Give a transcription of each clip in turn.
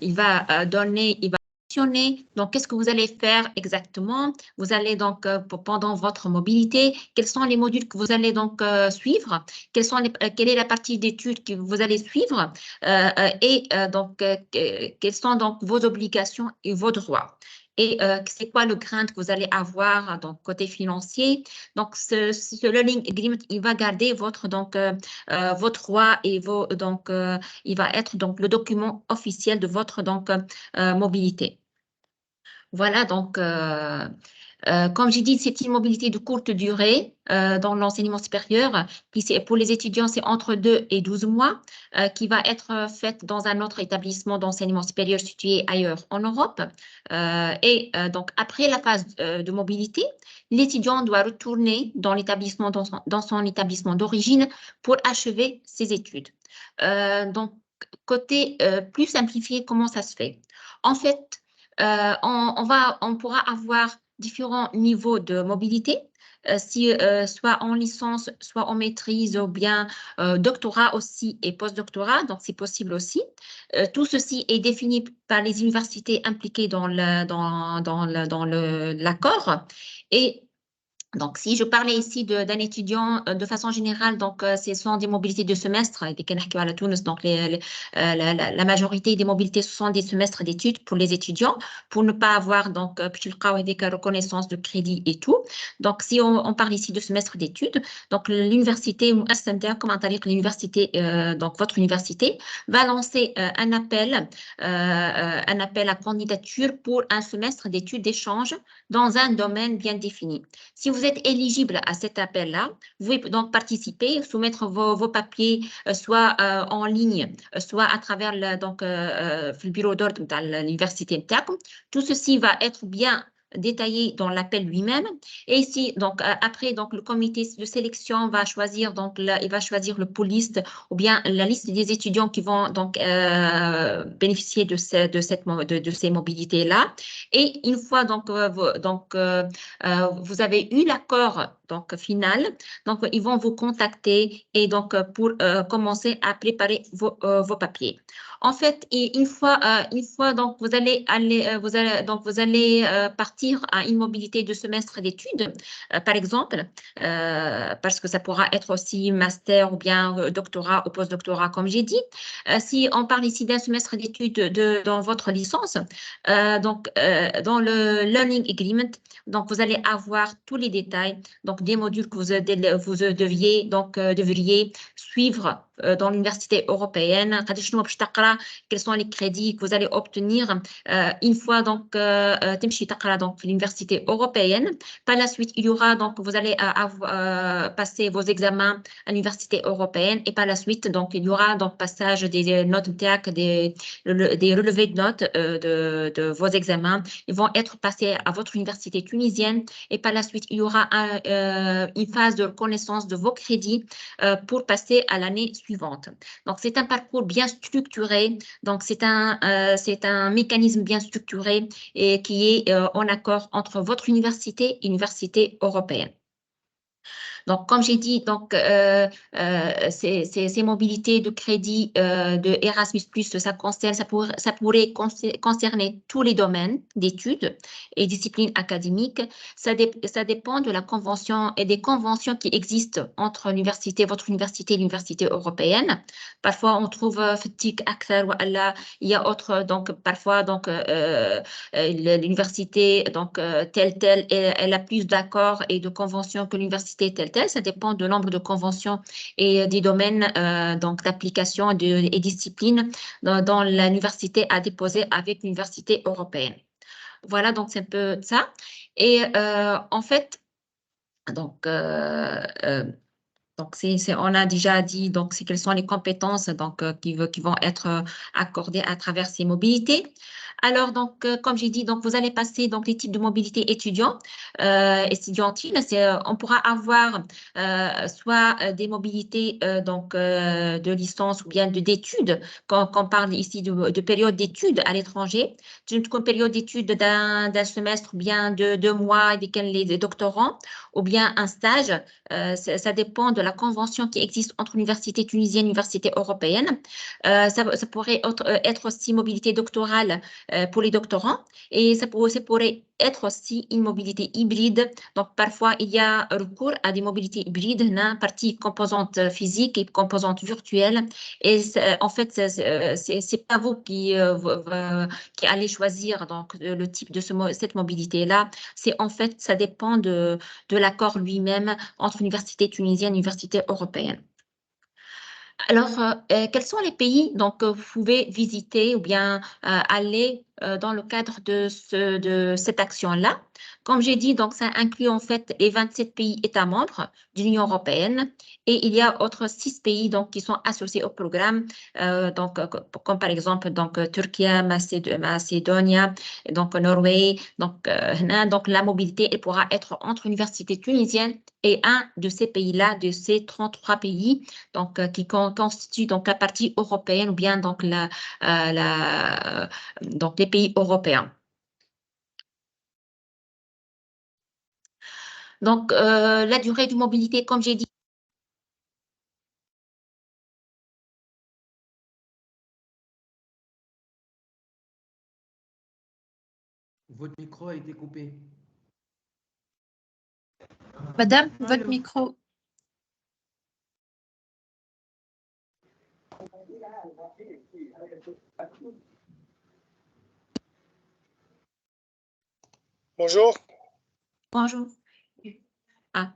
il va donner, il va mentionner, donc qu'est-ce que vous allez faire exactement. Vous allez donc, pendant votre mobilité, quels sont les modules que vous allez donc suivre, quelle est la partie d'études que vous allez suivre et donc quelles sont donc vos obligations et vos droits. Et c'est quoi le grain que vous allez avoir donc côté financier. Donc ce learning agreement, il va garder votre donc vos droits et vos donc il va être donc le document officiel de votre donc mobilité. Voilà donc comme j'ai dit, c'est une mobilité de courte durée dans l'enseignement supérieur. Puis pour les étudiants, c'est entre 2 et 12 mois qui va être faite dans un autre établissement d'enseignement supérieur situé ailleurs en Europe. Donc, après la phase de mobilité, l'étudiant doit retourner dans l'établissement, dans son établissement d'origine pour achever ses études. Donc, côté plus simplifié, comment ça se fait? En fait, on pourra avoir différents niveaux de mobilité, soit en licence, soit en maîtrise, ou bien doctorat aussi et post-doctorat, donc c'est possible aussi. Tout ceci est défini par les universités impliquées dans l'accord. Et donc, si je parlais ici d'un étudiant de façon générale, donc ce sont des mobilités de semestre, donc la majorité des mobilités, ce sont des semestres d'études pour les étudiants, pour ne pas avoir donc avec reconnaissance de crédit et tout. Donc, si on parle ici de semestre d'études, donc l'université ou l'université, donc votre université, va lancer un appel à candidature pour un semestre d'études d'échange dans un domaine bien défini. Si vous êtes éligible à cet appel-là, vous pouvez donc participer, soumettre vos papiers, soit en ligne, soit à travers le bureau d'ordre de l'université. Tout ceci va être bien détaillé dans l'appel lui-même. Et ici, donc après, donc le comité de sélection va choisir donc il va choisir le pool list ou bien la liste des étudiants qui vont donc bénéficier de ces mobilités-là. Et une fois donc vous avez eu l'accord donc final, donc ils vont vous contacter et donc pour commencer à préparer vos papiers. En fait, une fois donc vous allez partir à une mobilité de semestre d'études, par exemple, parce que ça pourra être aussi master ou bien doctorat ou postdoctorat, comme j'ai dit. Si on parle ici d'un semestre d'études dans votre licence, dans le Learning Agreement, donc vous allez avoir tous les détails, donc des modules que vous devriez suivre dans l'université européenne, quels sont les crédits que vous allez obtenir une fois donc l'université européenne. Par la suite, il y aura donc vous allez passer vos examens à l'université européenne et par la suite donc il y aura donc passage des notes des relevés de notes de vos examens. Ils vont être passés à votre université tunisienne et par la suite il y aura une phase de reconnaissance de vos crédits pour passer à l'année suivante. Donc c'est un parcours bien structuré. Donc c'est un mécanisme bien structuré et qui est en accord entre votre université et l'université européenne. Donc, comme j'ai dit, donc, ces mobilités de crédit de Erasmus+, ça pourrait concerner tous les domaines d'études et disciplines académiques. Ça dépend de la convention et des conventions qui existent entre votre université et l'université européenne. Parfois, on trouve FTIC, ACTAR, il y a autre, donc parfois, donc, l'université, donc, telle, elle a plus d'accords et de conventions que l'université telle. Ça dépend du nombre de conventions et des domaines donc d'application et disciplines dont l'université a déposé avec l'université européenne. Voilà, donc c'est un peu ça. Et en fait, donc, on a déjà dit donc quelles sont les compétences donc qui vont être accordées à travers ces mobilités. Alors donc comme j'ai dit donc vous allez passer donc les types de mobilité estudiantine. On pourra avoir soit des mobilités de licence ou bien d'études quand on parle ici de période d'études à l'étranger. Une période d'études d'un semestre ou bien de 2 mois avec les doctorants ou bien un stage. Ça dépend de la convention qui existe entre l'université tunisienne et l'université européenne. Ça pourrait être aussi mobilité doctorale pour les doctorants et ça pourrait être aussi une mobilité hybride. Donc, parfois, il y a recours à des mobilités hybrides, partie composante physique et composante virtuelle. Et en fait, c'est pas vous qui allez choisir donc, le type de cette mobilité-là. C'est en fait, ça dépend de l'accord lui-même entre l'université tunisienne et l'université européenne. Alors, quels sont les pays donc, que vous pouvez visiter ou bien aller dans le cadre de cette action-là? Comme j'ai dit, donc, ça inclut en fait les 27 pays États membres de l'Union européenne et il y a autres 6 pays donc, qui sont associés au programme, donc, comme par exemple donc, Turquie, Macédonie, donc Norvège. Donc, la mobilité elle pourra être entre l'université tunisienne et un de ces pays-là, de ces 33 pays donc, qui constituent donc, la partie européenne ou bien donc, donc les pays européens. Donc, la durée de mobilité, comme j'ai dit, Votre micro a été coupé. Madame, votre micro. Bonjour. bonjour. Ah.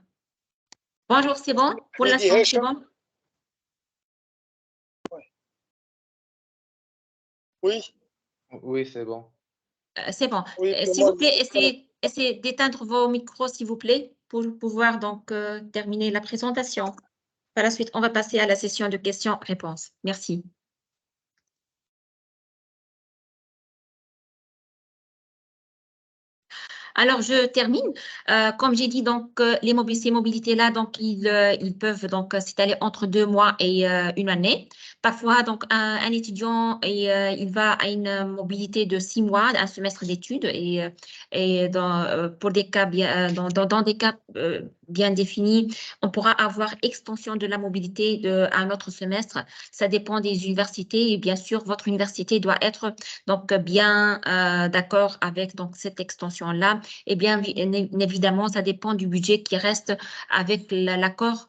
Bonjour, c'est bon? Pour Mehdi l'instant, c'est Hacham. bon? Oui, Oui, c'est bon. C'est bon. oui, pour S'il moi, vous plaît, essayez d'éteindre vos micros, s'il vous plaît, pour pouvoir donc terminer la présentation. Par la suite, on va passer à la session de questions-réponses. Merci. Alors, je termine. Comme j'ai dit, donc, ces mobilités-là, donc, ils peuvent donc s'étaler entre 2 mois et une année. Parfois, donc, un étudiant, il va à une mobilité de 6 mois, un semestre d'études, et pour des cas dans des cas bien définis, on pourra avoir extension de la mobilité à un autre semestre. Ça dépend des universités et bien sûr, votre université doit être donc bien d'accord avec donc, cette extension-là. Et bien évidemment, ça dépend du budget qui reste avec l'accord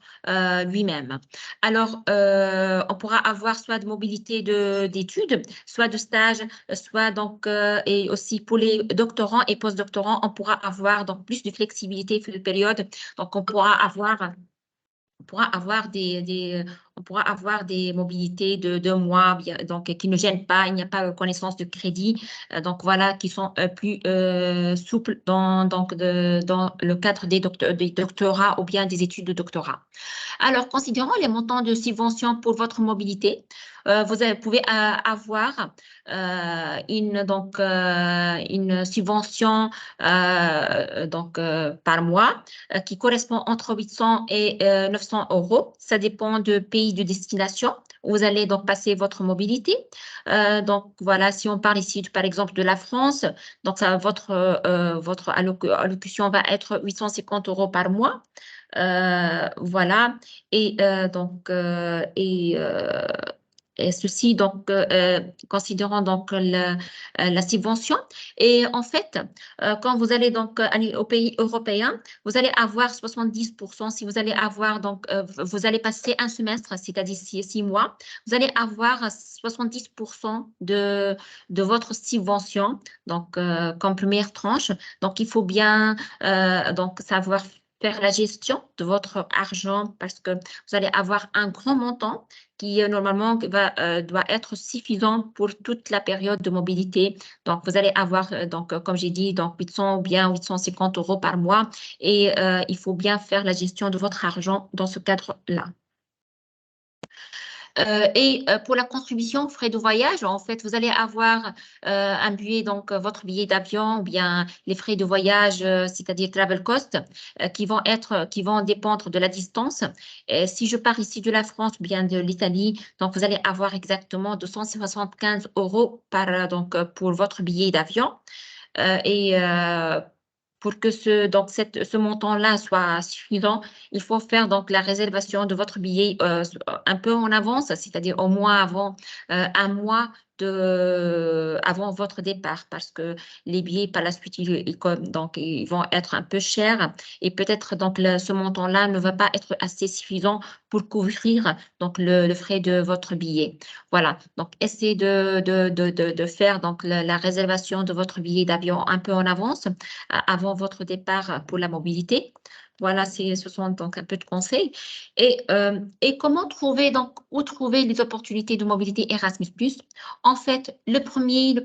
lui-même. Alors, on pourra avoir soit de mobilité d'études, soit de stage, soit donc, et aussi pour les doctorants et postdoctorants, on pourra avoir donc plus de flexibilité sur la période. Donc, on pourra avoir des mobilités de 2 mois, donc qui ne gênent pas, il n'y a pas de connaissance de crédit, donc voilà, qui sont plus souples dans le cadre des doctorats ou bien des études de doctorat. Alors, considérant les montants de subvention pour votre mobilité, vous pouvez avoir une subvention par mois qui correspond entre 800 et 900 euros. Ça dépend du pays de destination où vous allez donc passer votre mobilité. Donc, voilà, si on parle ici, par exemple, de la France, donc votre allocution va être 850 euros par mois. Voilà. Et et ceci, donc, considérant donc la subvention. Et en fait, quand vous allez donc au pays européen, vous allez avoir 70%. Si vous allez avoir donc, vous allez passer un semestre, c'est-à-dire 6 mois, vous allez avoir 70% de votre subvention, donc comme première tranche. Donc, il faut bien donc savoir faire la gestion de votre argent parce que vous allez avoir un grand montant qui normalement doit être suffisant pour toute la période de mobilité. Donc, vous allez avoir, donc, comme j'ai dit, donc 800 ou bien 850 euros par mois et il faut bien faire la gestion de votre argent dans ce cadre-là. Et pour la contribution frais de voyage, en fait, vous allez avoir un billet, donc votre billet d'avion ou bien les frais de voyage, c'est-à-dire travel cost, qui vont dépendre de la distance. Si je pars ici de la France ou bien de l'Italie, donc vous allez avoir exactement 275 euros pour votre billet d'avion. Et pour que ce montant-là soit suffisant, il faut faire donc la réservation de votre billet un peu en avance, c'est-à-dire au moins avant un mois avant votre départ, parce que les billets par la suite donc ils vont être un peu chers et peut-être donc ce montant-là ne va pas être assez suffisant pour couvrir donc le frais de votre billet. Voilà, donc essayez de faire donc la réservation de votre billet d'avion un peu en avance avant votre départ pour la mobilité. Voilà, ce sont donc un peu de conseils. Et comment trouver donc où trouver les opportunités de mobilité Erasmus+. En fait, le premier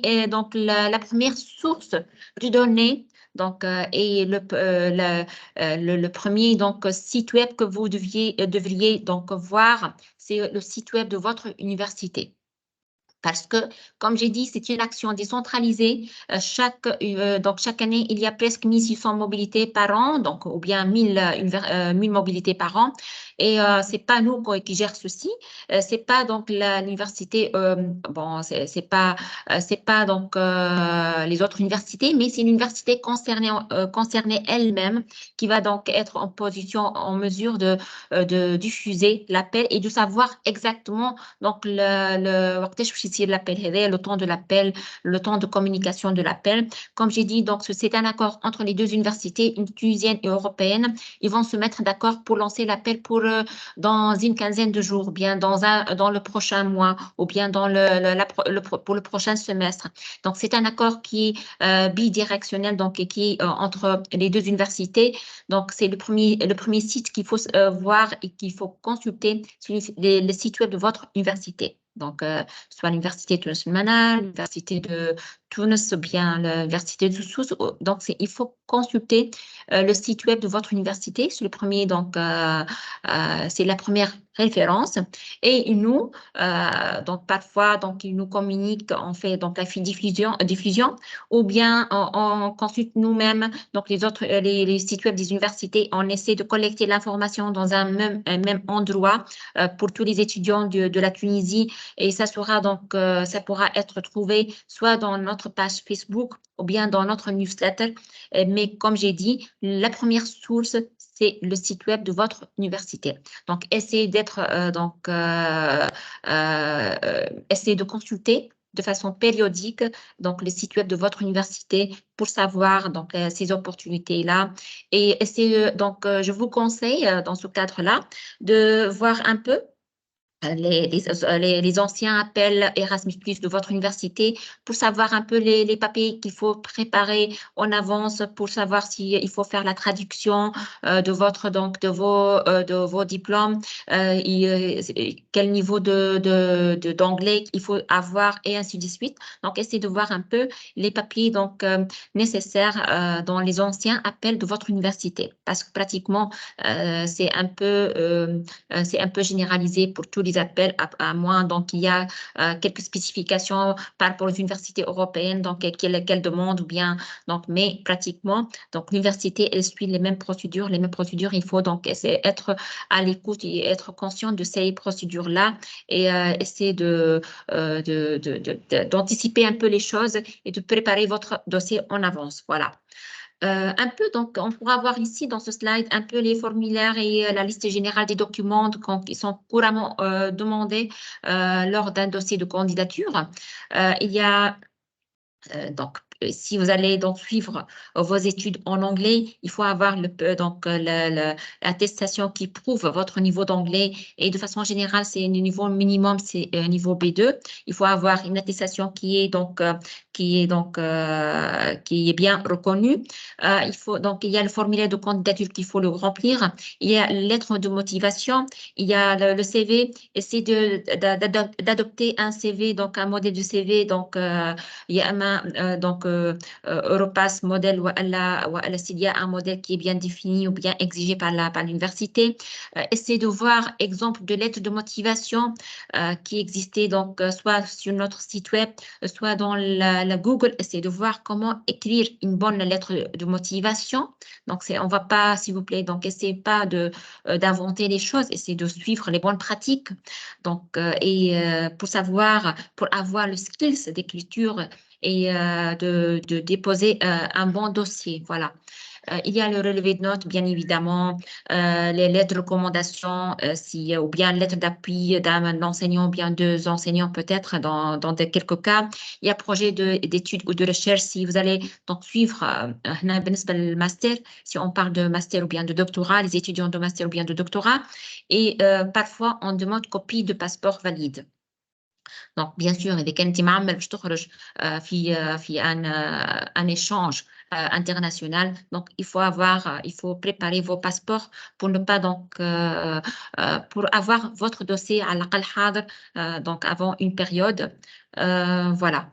est donc la première source de données. Donc, et le premier donc site web que vous devriez donc voir, c'est le site web de votre université. Parce que, comme j'ai dit, c'est une action décentralisée. Donc, chaque année, il y a presque 1600 mobilités par an, donc, ou bien 1000 mobilités par an. Et c'est pas nous qui gèrent ceci. C'est pas donc l'université, bon, c'est pas donc les autres universités, mais c'est l'université concernée elle-même qui va donc être en mesure de diffuser l'appel et de savoir exactement donc le temps de l'appel, le temps de communication de l'appel. Comme j'ai dit, donc c'est un accord entre les deux universités, une tunisienne et européenne. Ils vont se mettre d'accord pour lancer l'appel dans une quinzaine de jours, bien dans le prochain mois ou bien pour le prochain semestre. Donc c'est un accord qui est bidirectionnel, donc qui est entre les deux universités. Donc c'est le premier site qu'il faut voir et qu'il faut consulter sur le site web de votre université. Donc, soit l'université de Tunis, l'université de Tunis ou bien l'université de Sousse. Donc, il faut consulter le site web de votre université. C'est le premier, donc, c'est la première référence. Et nous, donc, parfois, donc, ils nous communiquent, on fait donc la diffusion ou bien on consulte nous-mêmes, donc, les sites web des universités. On essaie de collecter l'information dans un même endroit pour tous les étudiants de la Tunisie. Et ça pourra être trouvé soit dans notre page Facebook ou bien dans notre newsletter. Mais comme j'ai dit, la première source, c'est le site web de votre université. Donc, essayez essayez de consulter de façon périodique donc le site web de votre université pour savoir donc ces opportunités-là. Et essayez donc, je vous conseille dans ce cadre-là de voir un peu les anciens appels Erasmus+ de votre université pour savoir un peu les papiers qu'il faut préparer en avance pour savoir s'il faut faire la traduction de vos diplômes, quel niveau d'anglais il faut avoir et ainsi de suite. Donc, essayez de voir un peu les papiers donc, nécessaires dans les anciens appels de votre université parce que pratiquement, c'est un peu généralisé pour tous les appels à moins. Donc, il y a quelques spécifications par rapport aux universités européennes, donc quelles demandent ou bien. Donc, mais pratiquement, donc l'université, elle suit les mêmes procédures. Il faut donc être à l'écoute et être conscient de ces procédures-là et essayer d'anticiper un peu les choses et de préparer votre dossier en avance. Voilà. Un peu, donc, on pourra voir ici dans ce slide un peu les formulaires et la liste générale des documents qui sont couramment demandés lors d'un dossier de candidature. Il y a donc, si vous allez donc suivre vos études en anglais, il faut avoir l'attestation qui prouve votre niveau d'anglais. Et de façon générale, c'est le niveau minimum, c'est niveau B2. Il faut avoir une attestation qui est bien reconnue. Il y a le formulaire de candidature qu'il faut le remplir. Il y a la lettre de motivation. Il y a le CV. Essayez d'adopter un CV, donc un modèle de CV. Donc, il y a Europass modèle ou s'il y a un modèle qui est bien défini ou bien exigé par l'université. Essayez de voir exemple de lettre de motivation qui existait donc soit sur notre site web, soit dans la Google. Essayez de voir comment écrire une bonne lettre de motivation. Donc, on va pas, s'il vous plaît, donc essayez pas d'inventer les choses, essayez de suivre les bonnes pratiques. Donc, pour avoir le skills d'écriture et de déposer un bon dossier. Voilà. Il y a le relevé de notes, bien évidemment, les lettres de recommandation, ou bien lettres d'appui d'un enseignant, bien deux enseignants peut-être dans quelques cas. Il y a projet d'études ou de recherche si vous allez donc suivre le master, si on parle de master ou bien de doctorat, les étudiants de master ou bien de doctorat. Et parfois, on demande copie de passeport valide. Donc, bien sûr, إذا كان أنت معمل باش تخرج في un échange international. Donc, il faut préparer vos passeports pour ne pas donc pour avoir votre dossier à l'aqal حاضر donc avant une période. Voilà.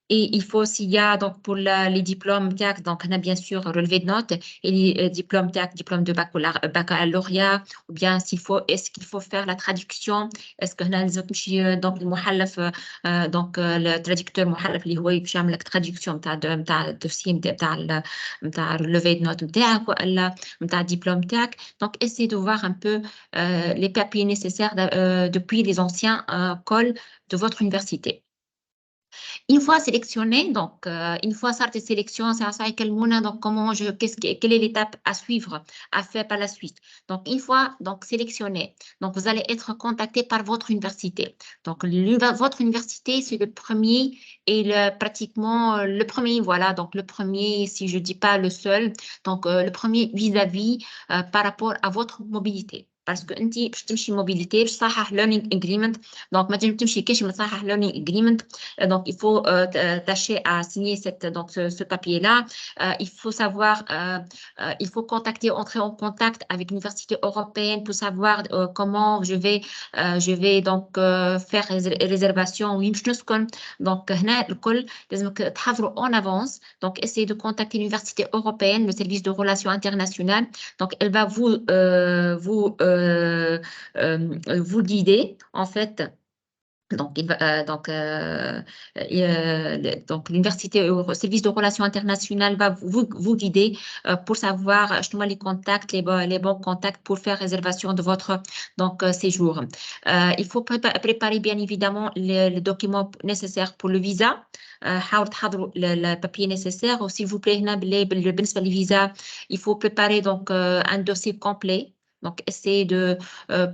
Et il faut aussi, il y a donc pour les diplômes TAC, donc on a bien sûr relevé de notes et les diplômes TAC, diplôme de baccalauréat, ou bien est-ce qu'il faut faire la traduction, est-ce qu'on a donc le محلف donc le traducteur محلف اللي هو باش يعمل لك traduction نتاع الدوسيي نتاع relevé de notes نتاعك ولا نتاع diplôme TAC. Donc essayez de voir un peu les papiers nécessaires depuis les anciens cols de votre université. Une fois sélectionné, donc une fois sorti de sélection, donc quelle est l'étape à suivre, à faire par la suite. Donc une fois donc sélectionné, donc vous allez être contacté par votre université. Donc votre université, c'est le premier et pratiquement le premier, voilà, donc le premier, si je dis pas le seul, donc le premier vis-à-vis par rapport à votre mobilité. Parce que انت باش تمشي mobilité باش تصحح learning agreement. Donc ما تمشي كاش ما تصحح learning agreement. Donc il faut tâcher à signer ce papier-là. Il faut savoir, il faut entrer en contact avec l'université européenne pour savoir comment je vais donc faire réservation. Oui, donc هنا الكل لازمك تحضروا en avance. Donc essayez de contacter l'université européenne, le service de relations internationales. Donc elle va vous guider en fait. Donc l'université au service de relations internationales va vous guider pour savoir les contacts, les bons contacts pour faire réservation de votre séjour. Il faut préparer bien évidemment les documents nécessaires pour le visa. حاولوا تحضروا le papier nécessaire. S'il vous plaît, بالنسبة للفيزا, il faut préparer donc un dossier complet. Donc, essayez de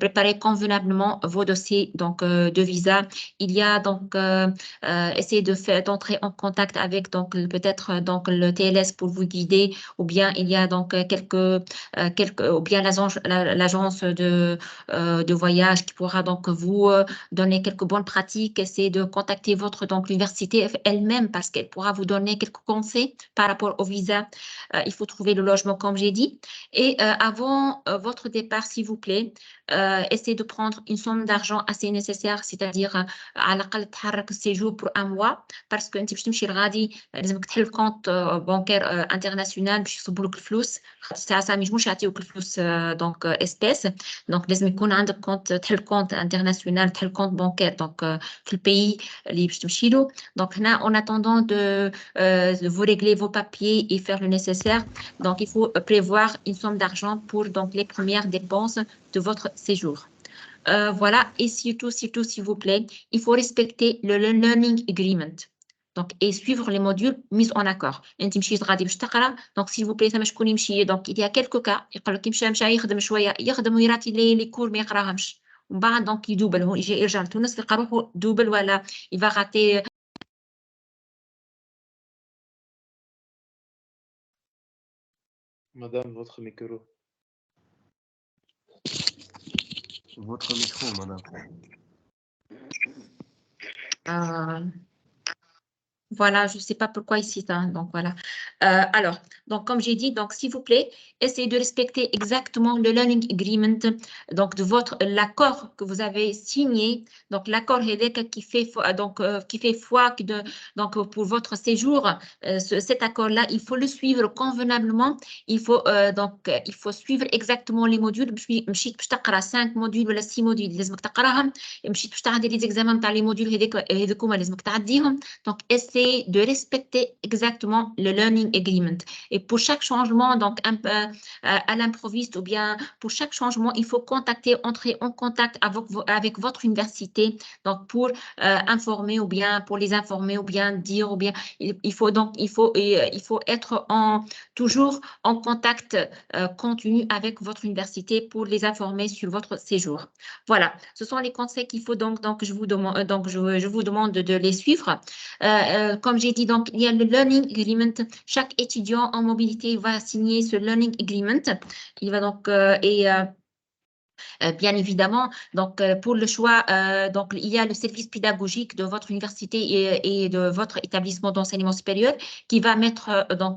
préparer convenablement vos dossiers donc, de visa. Il y a donc, essayez d'entrer en contact avec donc peut-être donc le TLS pour vous guider, ou bien il y a donc ou bien l'agence de voyage qui pourra donc vous donner quelques bonnes pratiques. Essayez de contacter donc l'université elle-même parce qu'elle pourra vous donner quelques conseils par rapport au visa. Il faut trouver le logement comme j'ai dit. Et avant votre départ, s'il vous plaît, essayez de prendre une somme d'argent assez nécessaire, c'est-à-dire على الأقل تحرك séjour pour un mois, parce que أنت باش تمشي لغادي لازمك تحل compte bancaire international باش يصبوا لك الفلوس. ساعة ما يجموش يعطيوك الفلوس donc espèce. Donc لازم يكون عندك compte تحل compte international تحل compte bancaire donc في الباي اللي باش تمشي له. Donc هنا en attendant de vous régler vos papiers et faire le nécessaire, donc il faut prévoir une somme d'argent pour donc les premières dépenses de votre séjour. Voilà, et surtout, s'il vous plaît, il faut respecter le learning agreement. Donc, et suivre les modules mis en accord. Donc, s'il vous plaît, donc, il y a quelques cas, les cours, mais donc, il double, double, voilà, il va rater. Madame, votre micro. Votre micro, madame. Voilà, je ne sais pas pourquoi ici, hein, donc voilà. Alors, donc comme j'ai dit, donc s'il vous plaît, essayez de respecter exactement le learning agreement, donc de l'accord que vous avez signé, donc l'accord qui fait foi donc pour votre séjour, cet accord-là, il faut le suivre convenablement. Il faut suivre exactement les modules. مشيت باش تقرا 5 modules ولا 6 modules لازمك تقراهم. مشيت باش تعدي les examens تاع les modules هذوكما لازمك تعديهم. Donc essayez c'est de respecter exactement le learning agreement. Et pour chaque changement, donc à l'improviste ou bien pour chaque changement, il faut entrer en contact avec votre université, donc pour informer ou bien pour les informer ou bien dire ou bien il faut être toujours en contact continu avec votre université pour les informer sur votre séjour. Voilà, ce sont les conseils qu'il faut donc je vous demande de les suivre. Comme j'ai dit, donc il y a le learning agreement. Chaque étudiant en mobilité va signer ce learning agreement. Il va donc bien évidemment, donc pour le choix, donc il y a le service pédagogique de votre université et de votre établissement d'enseignement supérieur qui va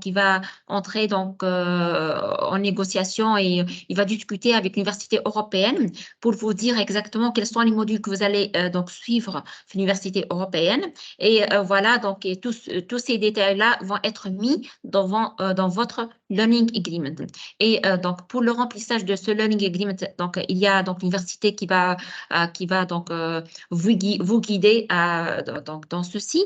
qui va entrer donc en négociation et il va discuter avec l'université européenne pour vous dire exactement quels sont les modules que vous allez donc suivre à l'université européenne. Et voilà, donc tous ces détails-là vont être mis dans votre learning agreement. Et donc pour le remplissage de ce learning agreement, donc il y a donc l'université qui va donc vous guider donc dans ceci.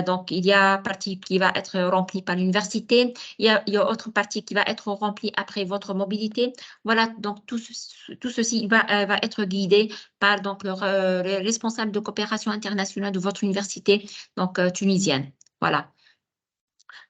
Donc il y a partie qui va être remplie par l'université, il y a autre partie qui va être remplie après votre mobilité. Voilà, donc tout ceci va être guidé par donc le responsable de coopération internationale de votre université donc tunisienne. Voilà.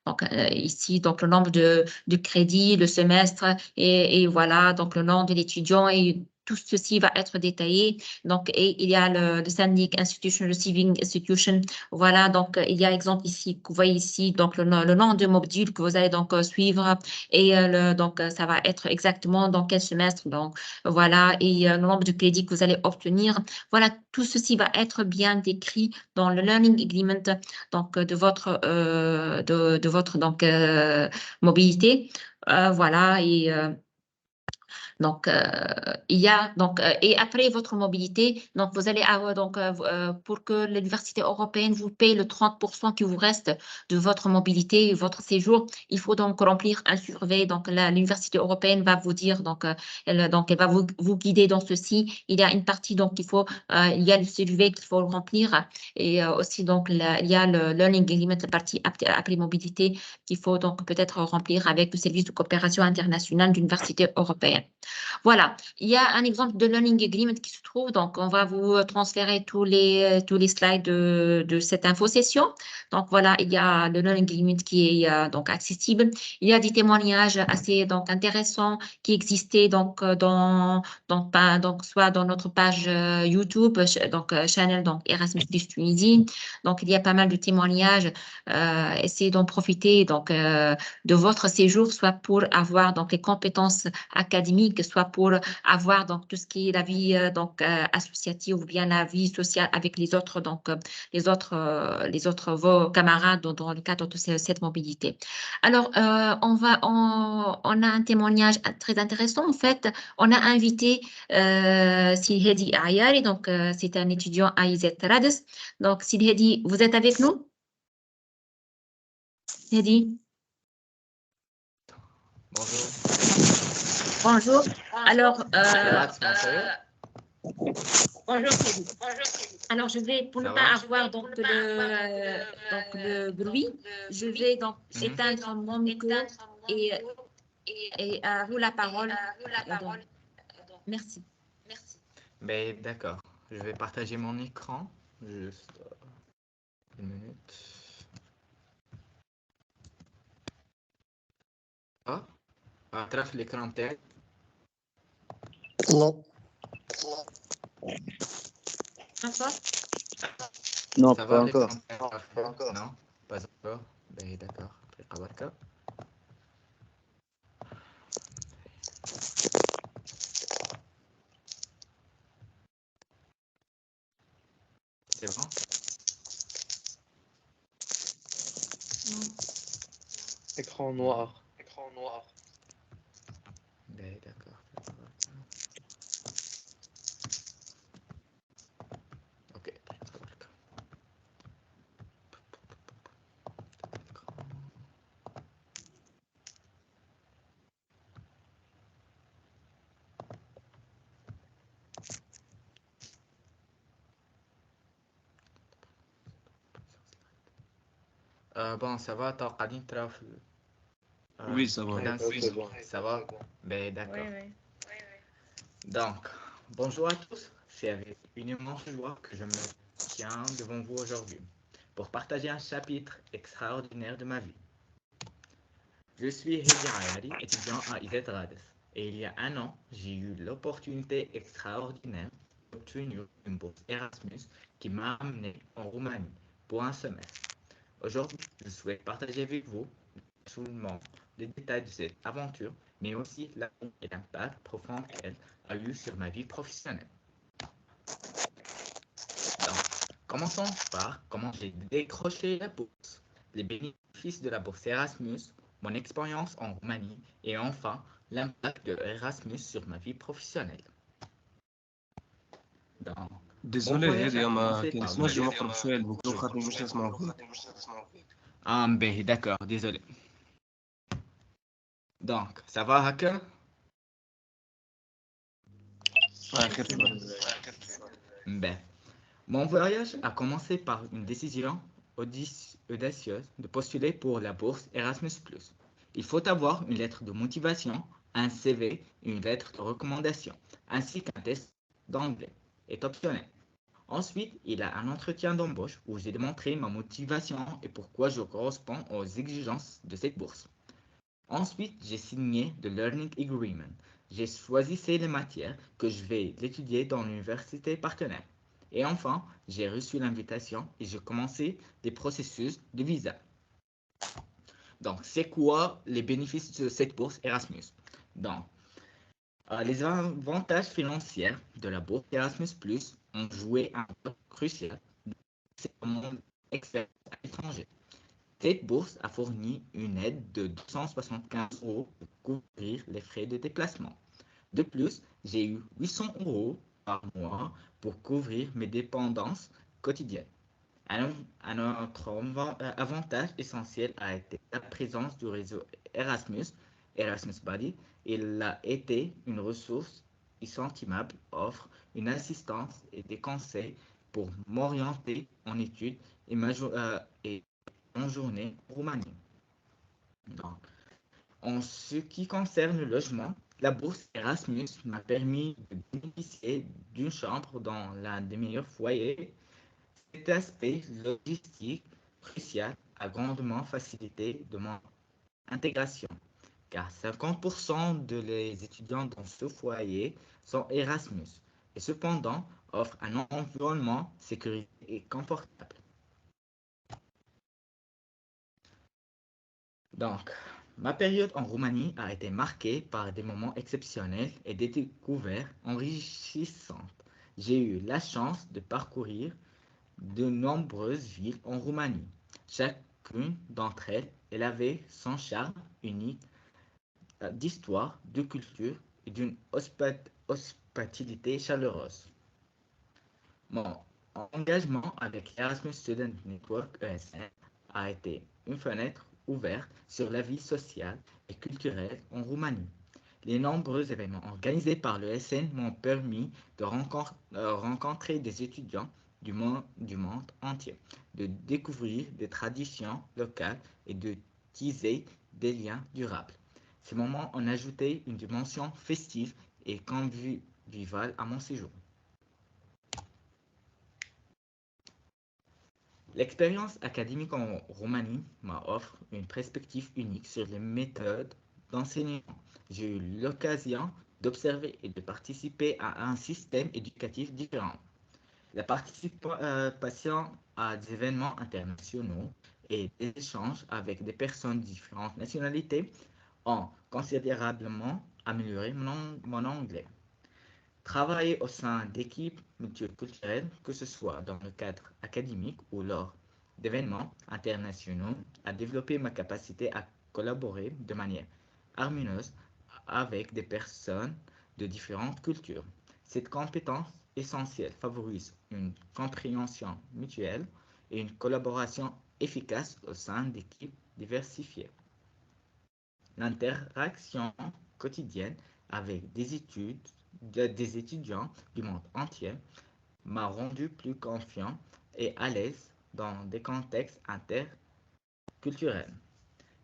Donc ici, donc le nombre de crédits, le semestre et voilà, donc le nom de l'étudiant et tout ceci va être détaillé. Donc, et il y a le syndic institution, receiving institution. Voilà, donc il y a exemple ici, que vous voyez ici, donc le nom de module que vous allez donc suivre et donc ça va être exactement dans quel semestre. Donc voilà, et le nombre de crédits que vous allez obtenir. Voilà, tout ceci va être bien décrit dans le learning agreement donc de votre donc mobilité. Voilà et donc, il y a donc et après votre mobilité, donc vous allez avoir donc pour que l'université européenne vous paye le 30% qui vous reste de votre mobilité, votre séjour, il faut donc remplir un survey. Donc l'université européenne va vous dire donc elle va vous guider dans ceci. Il y a une partie donc il y a le survey qu'il faut remplir et aussi donc il y a le learning agreement, la partie après mobilité qu'il faut donc peut-être remplir avec le service de coopération internationale de l'université européenne. Voilà, il y a un exemple de learning agreement qui se trouve. Donc, on va vous transférer tous les slides de cette info session. Donc, voilà, il y a le learning agreement qui est donc accessible. Il y a des témoignages assez donc intéressants qui existaient donc donc soit dans notre page YouTube, donc channel donc Erasmus Tunisie. Donc, il y a pas mal de témoignages. Essayez d'en profiter donc de votre séjour, soit pour avoir donc les compétences académique, soit pour avoir donc tout ce qui est la vie donc associative ou bien la vie sociale avec les autres donc les autres vos camarades dans le cadre de cette mobilité. Alors on a un témoignage très intéressant en fait. On a invité Silhedi Ayari, donc c'est un étudiant à IZ Rades. Donc Silhedi, vous êtes avec nous? Silhedi. Bonjour. Bonjour. Alors, Max, bonjour. bonjour. Alors, je vais, pour ne Ça pas va? avoir donc le bruit, je vais donc éteindre mon micro et, et à vous la parole. Donc, merci. Ben, d'accord. Je vais partager mon écran. Juste une minute. Ah, trace l'écran tête. Non. D'accord? Non, Ça pas va encore. l'écran tête? Non, pas encore. Ben, d'accord. C'est bon? Écran noir. Ben, d'accord. Ok. Bon, ça va, t'as قاعدين تراو في Oui, ça va. Madame Ouais, c'est Suzy, bon. ça va? Ben d'accord. oui. Donc, bonjour à tous. C'est avec une immense joie que je me tiens devant vous aujourd'hui pour partager un chapitre extraordinaire de ma vie. Je suis Hedi Ayari, étudiant à IZ Rades. Et il y a un an, j'ai eu l'opportunité extraordinaire d'obtenir une bourse Erasmus qui m'a amené en Roumanie pour un semestre. Aujourd'hui, je souhaite partager avec vous non seulement les détails de cette aventure, mais aussi l'amour et l'impact profond qu'elle a eu sur ma vie professionnelle. Donc, commençons par comment j'ai décroché la bourse, les bénéfices de la bourse Erasmus, mon expérience en Roumanie et enfin l'impact de Erasmus sur ma vie professionnelle. Donc, mon Désolé voyage هادي a ما commencé كان par تنجم نقرب شوية الميكرو خاطر مش نسمعو فيك. Ah, ben, d'accord, désolé. Donc, ça va, hacker? خير شوية. Ben, mon voyage a commencé par une décision audacieuse de postuler pour la bourse Erasmus+. Il faut avoir une lettre de motivation, un CV, une lettre de recommandation, ainsi qu'un test d'anglais est optionnel. Ensuite, il y a un entretien d'embauche où j'ai démontré ma motivation et pourquoi je corresponds aux exigences de cette bourse. Ensuite, j'ai signé le Learning Agreement. J'ai choisi les matières que je vais étudier dans l'université partenaire. Et enfin, j'ai reçu l'invitation et j'ai commencé les processus de visa. Donc, c'est quoi les bénéfices de cette bourse Erasmus? Donc, les avantages financiers de la bourse Erasmus+ ont joué un rôle crucial dans mon expérience à l'étranger. Cette bourse a fourni une aide de 275 € pour couvrir les frais de déplacement. De plus, j'ai eu 800 € par mois pour couvrir mes dépendances quotidiennes. Un autre avantage essentiel a été la présence du réseau Erasmus, Erasmus Buddy. Il a été une ressource inestimable, offre une assistance et des conseils pour m'orienter en études et en journée en Roumanie. Donc, en ce qui concerne le logement, la bourse Erasmus m'a permis de bénéficier d'une chambre dans l'un des meilleurs foyers. Cet aspect logistique crucial a grandement facilité de mon intégration, car 50% des étudiants dans ce foyer sont Erasmus et cependant offrent un environnement sécurisé et confortable. Donc, ma période en Roumanie a été marquée par des moments exceptionnels et des découvertes enrichissantes. J'ai eu la chance de parcourir de nombreuses villes en Roumanie. Chacune d'entre elles, elle avait son charme unique d'histoire, de culture et d'une hospitalité chaleureuse. Mon engagement avec Erasmus Student Network ESN a été une fenêtre ouverte sur la vie sociale et culturelle en Roumanie. Les nombreux événements organisés par l'ESN m'ont permis de rencontrer des étudiants du monde entier, de découvrir des traditions locales et de tisser des liens durables. Ces moments ont ajouté une dimension festive et conviviale à mon séjour. L'expérience académique en Roumanie m'offre une perspective unique sur les méthodes d'enseignement. J'ai eu l'occasion d'observer et de participer à un système éducatif différent. La participation à des événements internationaux et des échanges avec des personnes de différentes nationalités ont considérablement amélioré mon anglais. Travailler au sein d'équipes multiculturelles, que ce soit dans le cadre académique ou lors d'événements internationaux, a développé ma capacité à collaborer de manière harmonieuse avec des personnes de différentes cultures. Cette compétence essentielle favorise une compréhension mutuelle et une collaboration efficace au sein d'équipes diversifiées. L'interaction quotidienne avec des étudiants du monde entier m'a rendu plus confiant et à l'aise dans des contextes culturelle.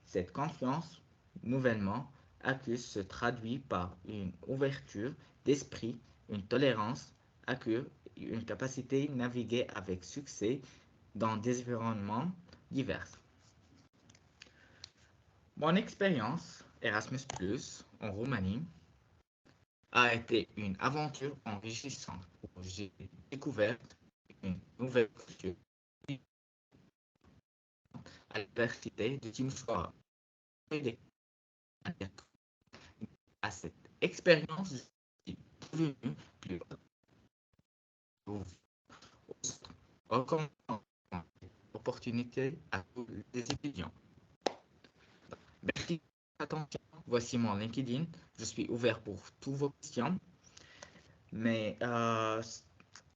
Cette confiance nouvellement acquise se traduit par une ouverture d'esprit, une tolérance accrue, une capacité à naviguer avec succès dans des environnements divers. Mon expérience Erasmus+ en Roumanie a été une aventure enrichissante où j'ai découvert une nouvelle culture à l'université de Timișoara. À cette expérience, je suis devenu plus recommandant opportunité à tous les étudiants. Merci pour votre attention. Voici mon LinkedIn. Je suis ouvert pour toutes vos questions. Mais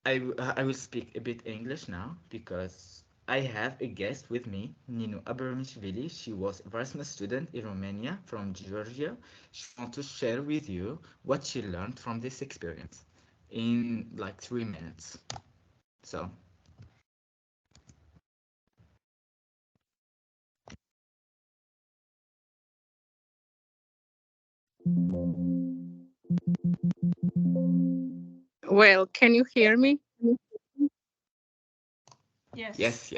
I will speak a bit English now because I have a guest with me, Nino Abramishvili. She was Erasmus student in Romania from Georgia. She wants to share with you what she learned from this experience in like 3 minutes. So. Well, can you hear me? Yes,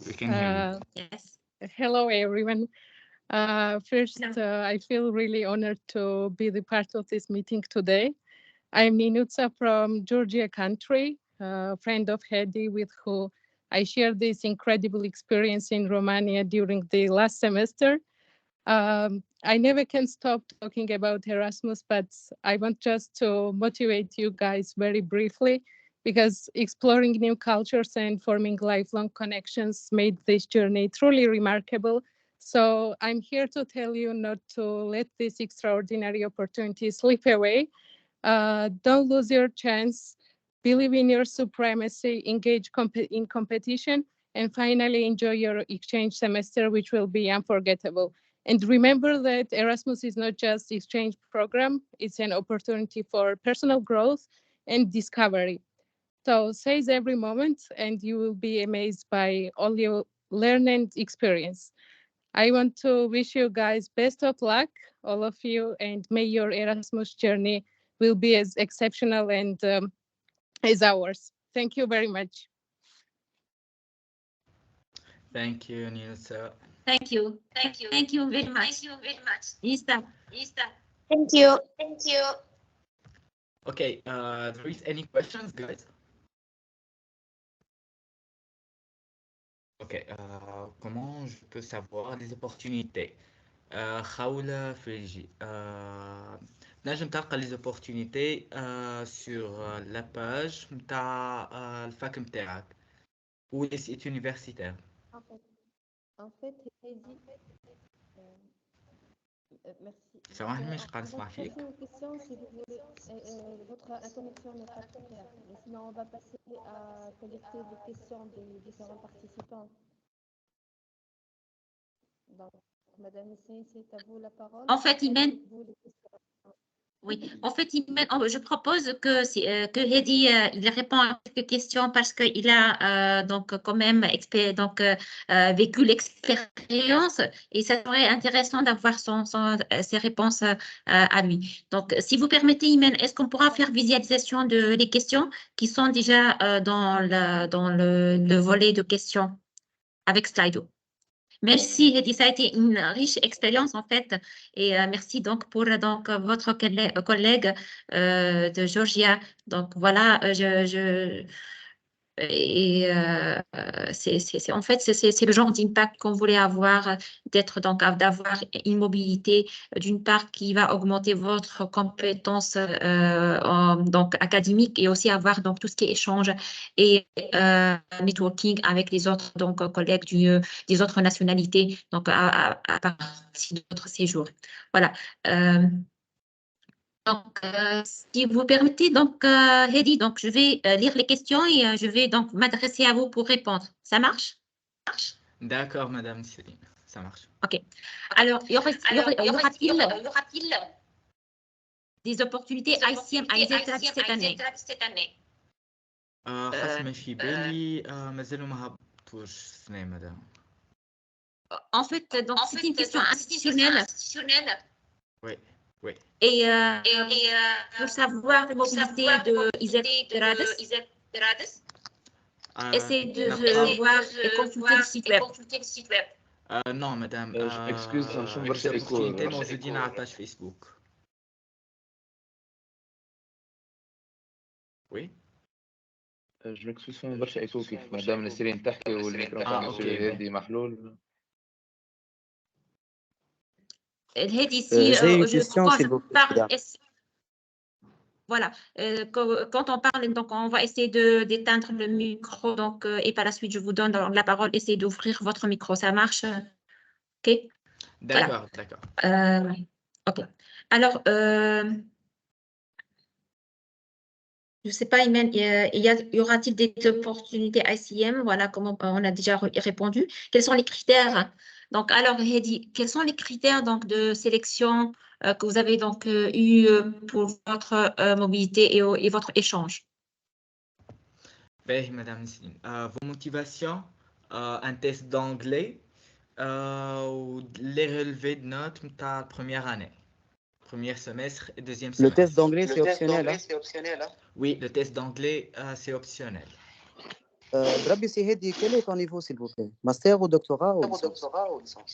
we can hear you. Yes. Hello, everyone. First, I feel really honored to be the part of this meeting today. I'm Ninutsa from Georgia country, a friend of Hedi with who I shared this incredible experience in Romania during the last semester. I never can stop talking about Erasmus, but I want just to motivate you guys very briefly because exploring new cultures and forming lifelong connections made this journey truly remarkable. So I'm here to tell you not to let this extraordinary opportunity slip away. Don't lose your chance. Believe in your supremacy, engage in competition, and finally enjoy your exchange semester, which will be unforgettable. And remember that Erasmus is not just exchange program, it's an opportunity for personal growth and discovery. So seize every moment and you will be amazed by all you learn and experience. I want to wish you guys best of luck, all of you, and may your Erasmus journey will be as exceptional and as ours. Thank you very much. Thank you, Nilsa. Thank you. Thank you very much. Lisa. Thank you. Okay, there is any questions, guys? Ok, comment je peux savoir les opportunités? خولة فريجي نجم تلقى les opportunités sur la page متاع الفاك متاعك ou les sites universitaires. En fait, Heidi, merci. سامحني مش قاعد نسمع فيك. Une question, si vous voulez, votre connexion n'est pas très claire. Mais sinon, on va passer à collecter les questions des différents participants. Donc, Madame Hussein, c'est à vous la parole. En fait, Imen, oui. En fait, Imen, je propose que Hedi il répond à quelques questions parce qu'il a donc quand même vécu l'expérience et ça serait intéressant d'avoir ses réponses à lui. Donc, si vous permettez, Imen, est-ce qu'on pourra faire visualisation des questions qui sont déjà dans le volet de questions avec Slido? Merci, Hedi. Ça a été une riche expérience, en fait. Et merci donc pour votre collègue de Georgia. Donc, voilà, en fait, c'est le genre d'impact qu'on voulait avoir, d'avoir une mobilité, d'une part, qui va augmenter votre compétence donc académique et aussi avoir donc tout ce qui est échange et networking avec les autres collègues des autres nationalités, donc à partir de votre séjour. Voilà. Donc, si vous permettez, donc, Hedi, donc, je vais lire les questions et je vais donc m'adresser à vous pour répondre. Ça marche? D'accord, Madame Céline, ça marche. OK. Alors, y aura-t-il des opportunités ICM à IZETAB cette année? خاص ما في بالي مازالوا ما هبطوش السنة مدام. En fait, donc c'est une question institutionnelle. Oui, oui. Et pour savoir la mobilité de Isaac Terades, essayez de voir et consulter le site web. Non, madame. excuse, ça me fait برشا écho. opportunité موجودين على page Facebook. Oui. Je m'excuse فما برشا écho كيف مدام نسرين تحكي والميكرو تاع مسيو هادي محلول. هذه si j'ai une je question, quand s'il je vous plaît, parle, madame. voilà, quand on parle, donc on va essayer d'éteindre le micro, donc et par la suite je vous donne la parole. Essayez d'ouvrir votre micro, ça marche, ok? D'accord, Voilà. d'accord. Ok. Alors, je ne sais pas, Imen, y aura-t-il des opportunités ICM? Voilà, comment on a déjà répondu. Quels sont les critères? Donc, alors, Hedi, quels sont les critères donc, de sélection que vous avez donc eu pour votre mobilité et votre échange? Ben, madame Nisrine, vos motivations, un test d'anglais ou les relevés de notes de ta première année, premier semestre et deuxième Le semestre. test d'anglais, c'est optionnel. Hein? Oui, le test d'anglais, c'est optionnel. Brabi, c'est Hedi, quel est ton niveau, s'il vous plaît? Master ou doctorat ou licence?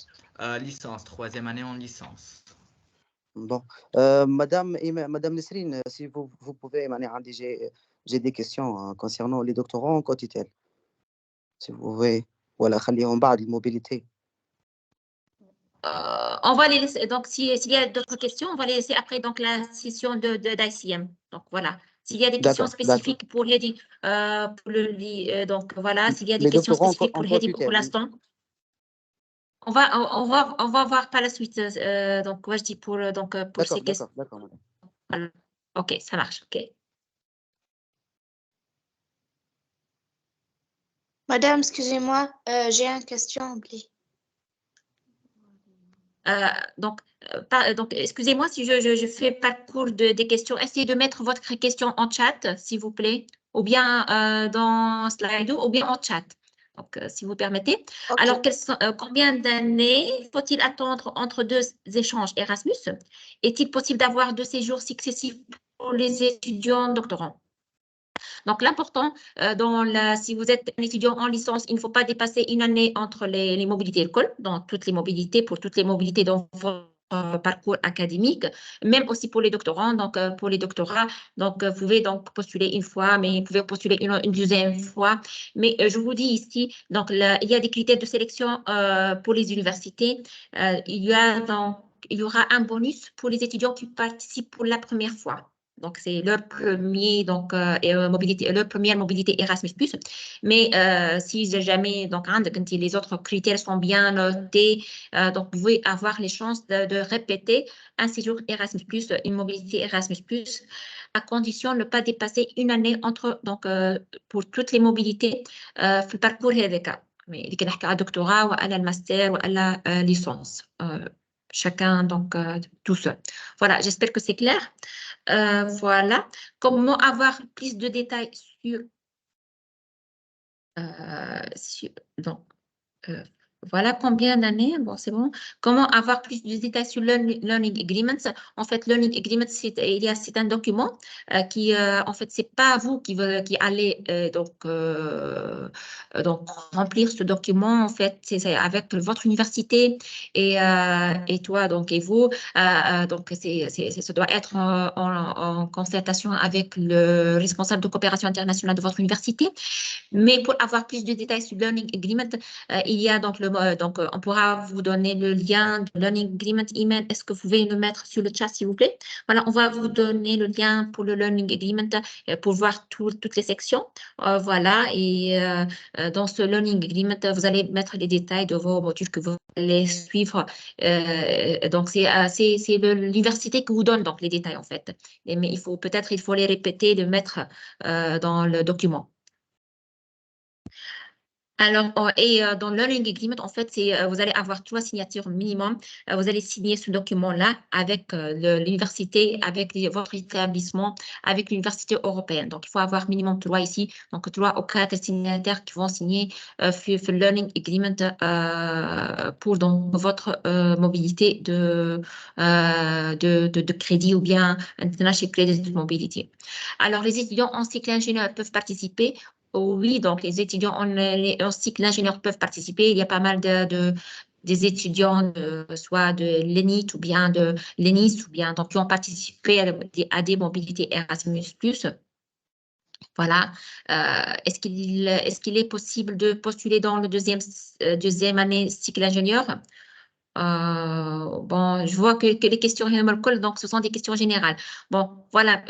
Licence, troisième année en licence. Bon. Madame Nesrine, si vous pouvez, j'ai des questions concernant les doctorants en quantité. Si vous pouvez, voilà, خليهم بعد الموbilité. On va les laisser, donc s'il y a d'autres questions, on va les laisser après donc, la session d'ICM. Donc voilà, s'il y a des questions spécifiques pour Hedi, donc voilà, s'il y a des questions spécifiques pour Hedi pour l'instant, on va voir par la suite. Donc, moi je dis pour ces questions. D'accord. Voilà. Ok, ça marche. Ok. Madame, excusez-moi, j'ai une question oubliée. Donc, excusez-moi si je fais parcours des questions. Essayez de mettre votre question en chat, s'il vous plaît, ou bien dans Slido, ou bien en chat. Donc, si vous permettez. Okay. Alors, combien d'années faut-il attendre entre deux échanges Erasmus? Est-il possible d'avoir 2 séjours successifs pour les étudiants doctorants? Donc, l'important, si vous êtes un étudiant en licence, il ne faut pas dépasser une année entre les mobilités d'école, dans toutes les mobilités, pour toutes les mobilités dans votre parcours académique, même aussi pour les doctorants. Donc, pour les doctorats, donc, vous pouvez donc postuler une fois, mais vous pouvez postuler une deuxième fois. Mais je vous dis ici, donc, il y a des critères de sélection pour les universités. Il y aura un bonus pour les étudiants qui participent pour la première fois. Donc, c'est leur première mobilité Erasmus+. Mais si jamais donc, les autres critères sont bien notés, donc vous pouvez avoir les chances de répéter un séjour Erasmus+, une mobilité Erasmus+, à condition de ne pas dépasser une année pour toutes les mobilités في الباركور هذاك. اللي كنحكي على الدكتوراه وعلى الماستر وعلى licence. Chacun donc tout seul. Voilà, j'espère que c'est clair. Voilà. Comment avoir plus de détails donc, voilà combien d'années. Bon, c'est bon. Comment avoir plus de détails sur Learning Agreements? En fait, Learning Agreements, c'est un document qui, en fait, c'est pas vous qui allez donc remplir ce document. En fait, c'est avec votre université et toi, donc, et vous. Donc, ça doit être en concertation avec le responsable de coopération internationale de votre université. Mais pour avoir plus de détails sur Learning Agreement, il y a donc on pourra vous donner le lien de Learning Agreement email. Est-ce que vous pouvez le mettre sur le chat, s'il vous plaît? Voilà, on va vous donner le lien pour le Learning Agreement pour voir toutes les sections. Voilà, et dans ce Learning Agreement, vous allez mettre les détails de vos modules que vous allez suivre. Donc, c'est l'université qui vous donne donc les détails, en fait. Mais il faut les répéter, les mettre dans le document. Alors, dans le Learning Agreement, en fait, vous allez avoir 3 signatures minimum. Vous allez signer ce document-là avec l'université, avec votre établissement, avec l'université européenne. Donc, il faut avoir minimum 3 ici. Donc, 3 ou 4 signataires qui vont signer le Learning Agreement pour donc, votre mobilité de crédit ou bien International Credit Mobility. Alors, les étudiants en cycle ingénieur peuvent participer. Oui, donc les étudiants en cycle d'ingénieur peuvent participer. Il y a pas mal des étudiants, soit de l'ENIT ou bien de l'ENIS, ou bien donc, qui ont participé à des mobilités Erasmus+. Voilà. Est-ce qu'il est possible de postuler dans le deuxième année cycle ingénieur? Bon, je vois que les questions, donc ce sont des questions générales. Bon, voilà.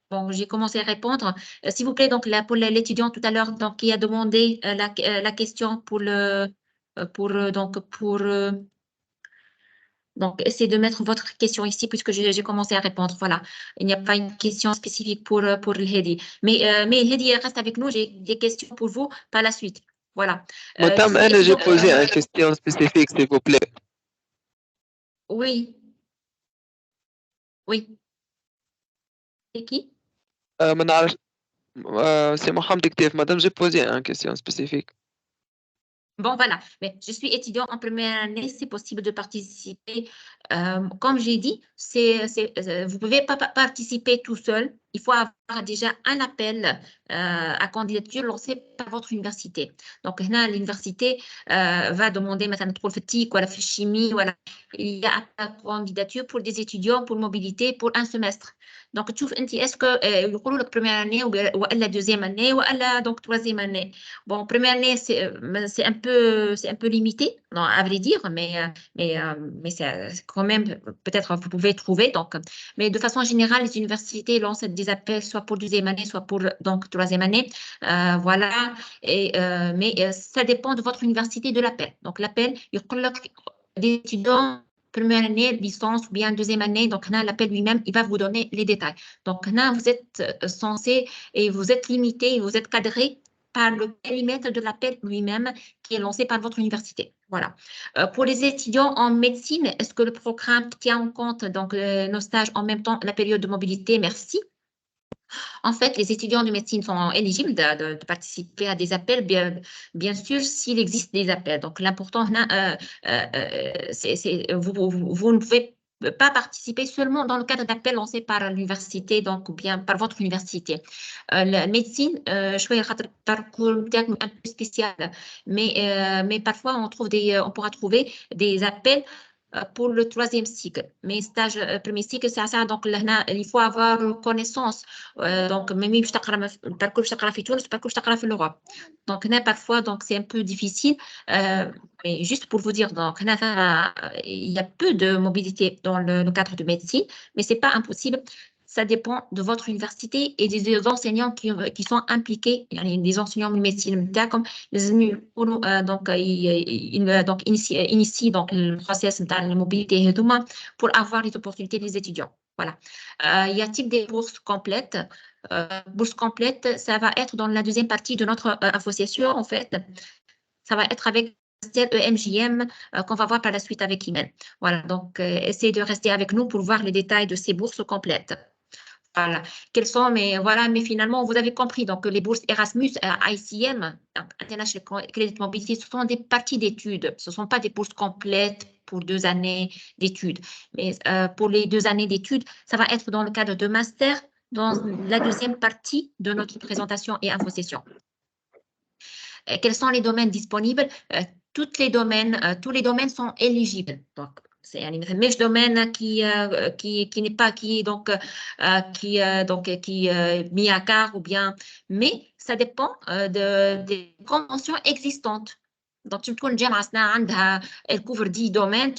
Bon, j'ai commencé à répondre. S'il vous plaît, donc là, pour l'étudiant tout à l'heure, donc qui a demandé la question donc essayez de mettre votre question ici puisque j'ai commencé à répondre. Voilà, il n'y a pas une question spécifique pour le Hedi. Mais Hedi reste avec nous. J'ai des questions pour vous par la suite. Voilà. Madame, j'ai posé une question spécifique, s'il vous plaît. Oui. Oui. C'est qui? C'est Mohamed Kteef. Madame, j'ai posé une question spécifique. Bon, voilà. Mais je suis étudiant en première année, c'est possible de participer. Comme j'ai dit, vous ne pouvez pas participer tout seul. Il faut avoir déjà un appel à candidature lancé par votre université. Donc, là, l'université va demander maintenant pour le FTIC ou la chimie. Voilà. Il y a une candidature pour des étudiants pour mobilité pour un semestre. Donc, tu est-ce que la première année ou la deuxième année ou la donc troisième année? Bon, première année, c'est un peu limité, non, à vrai dire, mais c'est quand même, peut-être vous pouvez trouver. Donc, mais de façon générale, les universités lancent des appels soit pour deuxième année, soit pour donc troisième année. Voilà. Mais ça dépend de votre université de l'appel. Donc, l'appel, il y a des étudiants première année, licence ou bien deuxième année. Donc, là, l'appel lui-même, il va vous donner les détails. Donc, là, vous êtes censé et vous êtes limité, vous êtes cadré par le périmètre de l'appel lui-même qui est lancé par votre université. Voilà. Pour les étudiants en médecine, est-ce que le programme tient en compte donc, nos stages en même temps, la période de mobilité? Merci. En fait, les étudiants de médecine sont éligibles de participer à des appels, bien sûr, s'il existe des appels. Donc, l'important, vous ne pouvez pas participer seulement dans le cadre d'appels lancés par l'université, donc ou bien par votre université. La médecine, je vais parcours un peu spécial, mais parfois on pourra trouver des appels pour le troisième cycle. Mais stage premier cycle, c'est ça. Donc, là, il faut avoir connaissance. Donc, même si le parcours je في تونس, le parcours je في l'Europe. Donc, là, parfois, donc c'est un peu difficile. Mais juste pour vous dire, donc, là, il y a peu de mobilité dans le cadre de médecine, mais c'est pas impossible. Ça dépend de votre université et des enseignants qui sont impliqués, les enseignants de médecine, comme donc initient donc le process de la mobilité pour avoir les opportunités des étudiants. Voilà. Il y a type des bourses complètes. Bourse complète, ça va être dans la deuxième partie de notre association, en fait. Ça va être avec EMJM qu'on va voir par la suite avec Imen. Voilà, donc essayez de rester avec nous pour voir les détails de ces bourses complètes. Voilà, quelles sont, mais finalement, vous avez compris, donc les bourses Erasmus, ICM, International Credit Mobility, ce sont des parties d'études, ce ne sont pas des bourses complètes pour 2 années d'études. Mais pour les 2 années d'études, ça va être dans le cadre de master, dans la deuxième partie de notre présentation et info-session. Quels sont les domaines disponibles? Tous les domaines sont éligibles. Donc, c'est un domaine qui n'est pas mis à part ou bien, mais ça dépend des conventions existantes. Donc, elle couvre 10 domaines,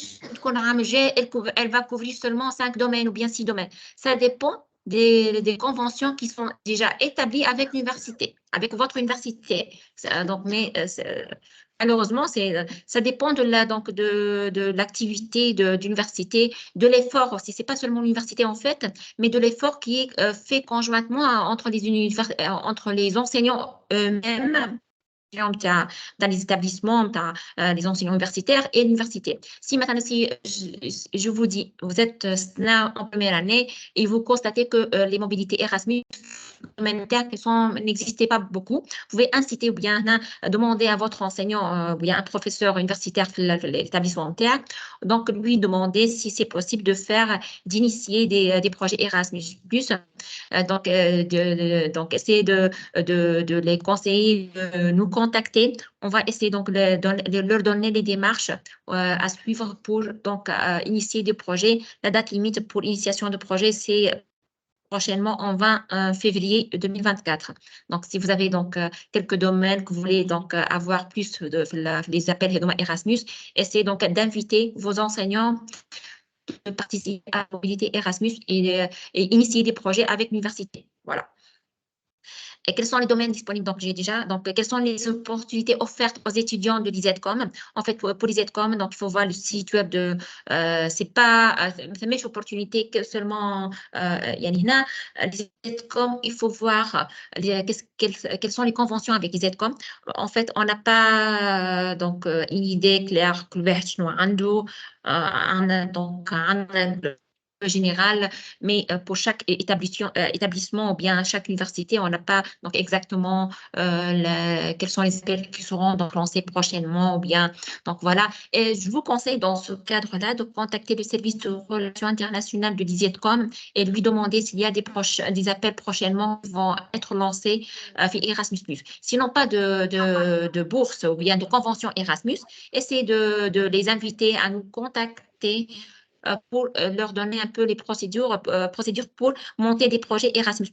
elle va couvrir seulement 5 domaines ou bien 6 domaines. Ça dépend des conventions qui sont déjà établies avec l'université, avec votre université. Donc, mais malheureusement, ça dépend de l'activité de l'université, de l'effort aussi. Ce n'est pas seulement l'université en fait, mais de l'effort qui est fait conjointement entre les enseignants eux-mêmes dans les établissements, dans les enseignants universitaires et l'université. Si maintenant, si je vous dis, vous êtes là en première année et vous constatez que les mobilités Erasmus n'existaient pas beaucoup, vous pouvez inciter ou bien demander à votre enseignant ou bien un professeur universitaire de l'établissement donc lui demander si c'est possible d'initier des projets Erasmus+. Donc essayer de les conseiller, de nous contacter. On va essayer donc de leur donner les démarches à suivre pour donc initier des projets. La date limite pour initiation de projet, c'est prochainement en 20 février 2024. Donc, si vous avez donc quelques domaines que vous voulez donc avoir plus les appels Erasmus, essayez donc d'inviter vos enseignants de participer à la mobilité Erasmus et initier des projets avec l'université. Voilà. Et quels sont les domaines disponibles? Donc, j'ai déjà. Donc, quelles sont les opportunités offertes aux étudiants de l'IZCOM? En fait, pour l'IZCOM, donc il faut voir le site web de. C'est pas une opportunité que seulement Yanina. l'IZCOM, il faut voir quelles sont les conventions avec l'IZCOM. En fait, on n'a pas donc une idée claire que général, mais pour chaque établissement ou bien chaque université, on n'a pas donc exactement quels sont les appels qui seront donc lancés prochainement ou bien donc voilà. Et je vous conseille dans ce cadre-là de contacter le service de relations internationales de l'IZCOM et lui demander s'il y a des appels prochainement qui vont être lancés via Erasmus+. Sinon, pas de bourse ou bien de convention Erasmus, essayez de les inviter à nous contacter pour leur donner un peu les procédures pour monter des projets Erasmus+.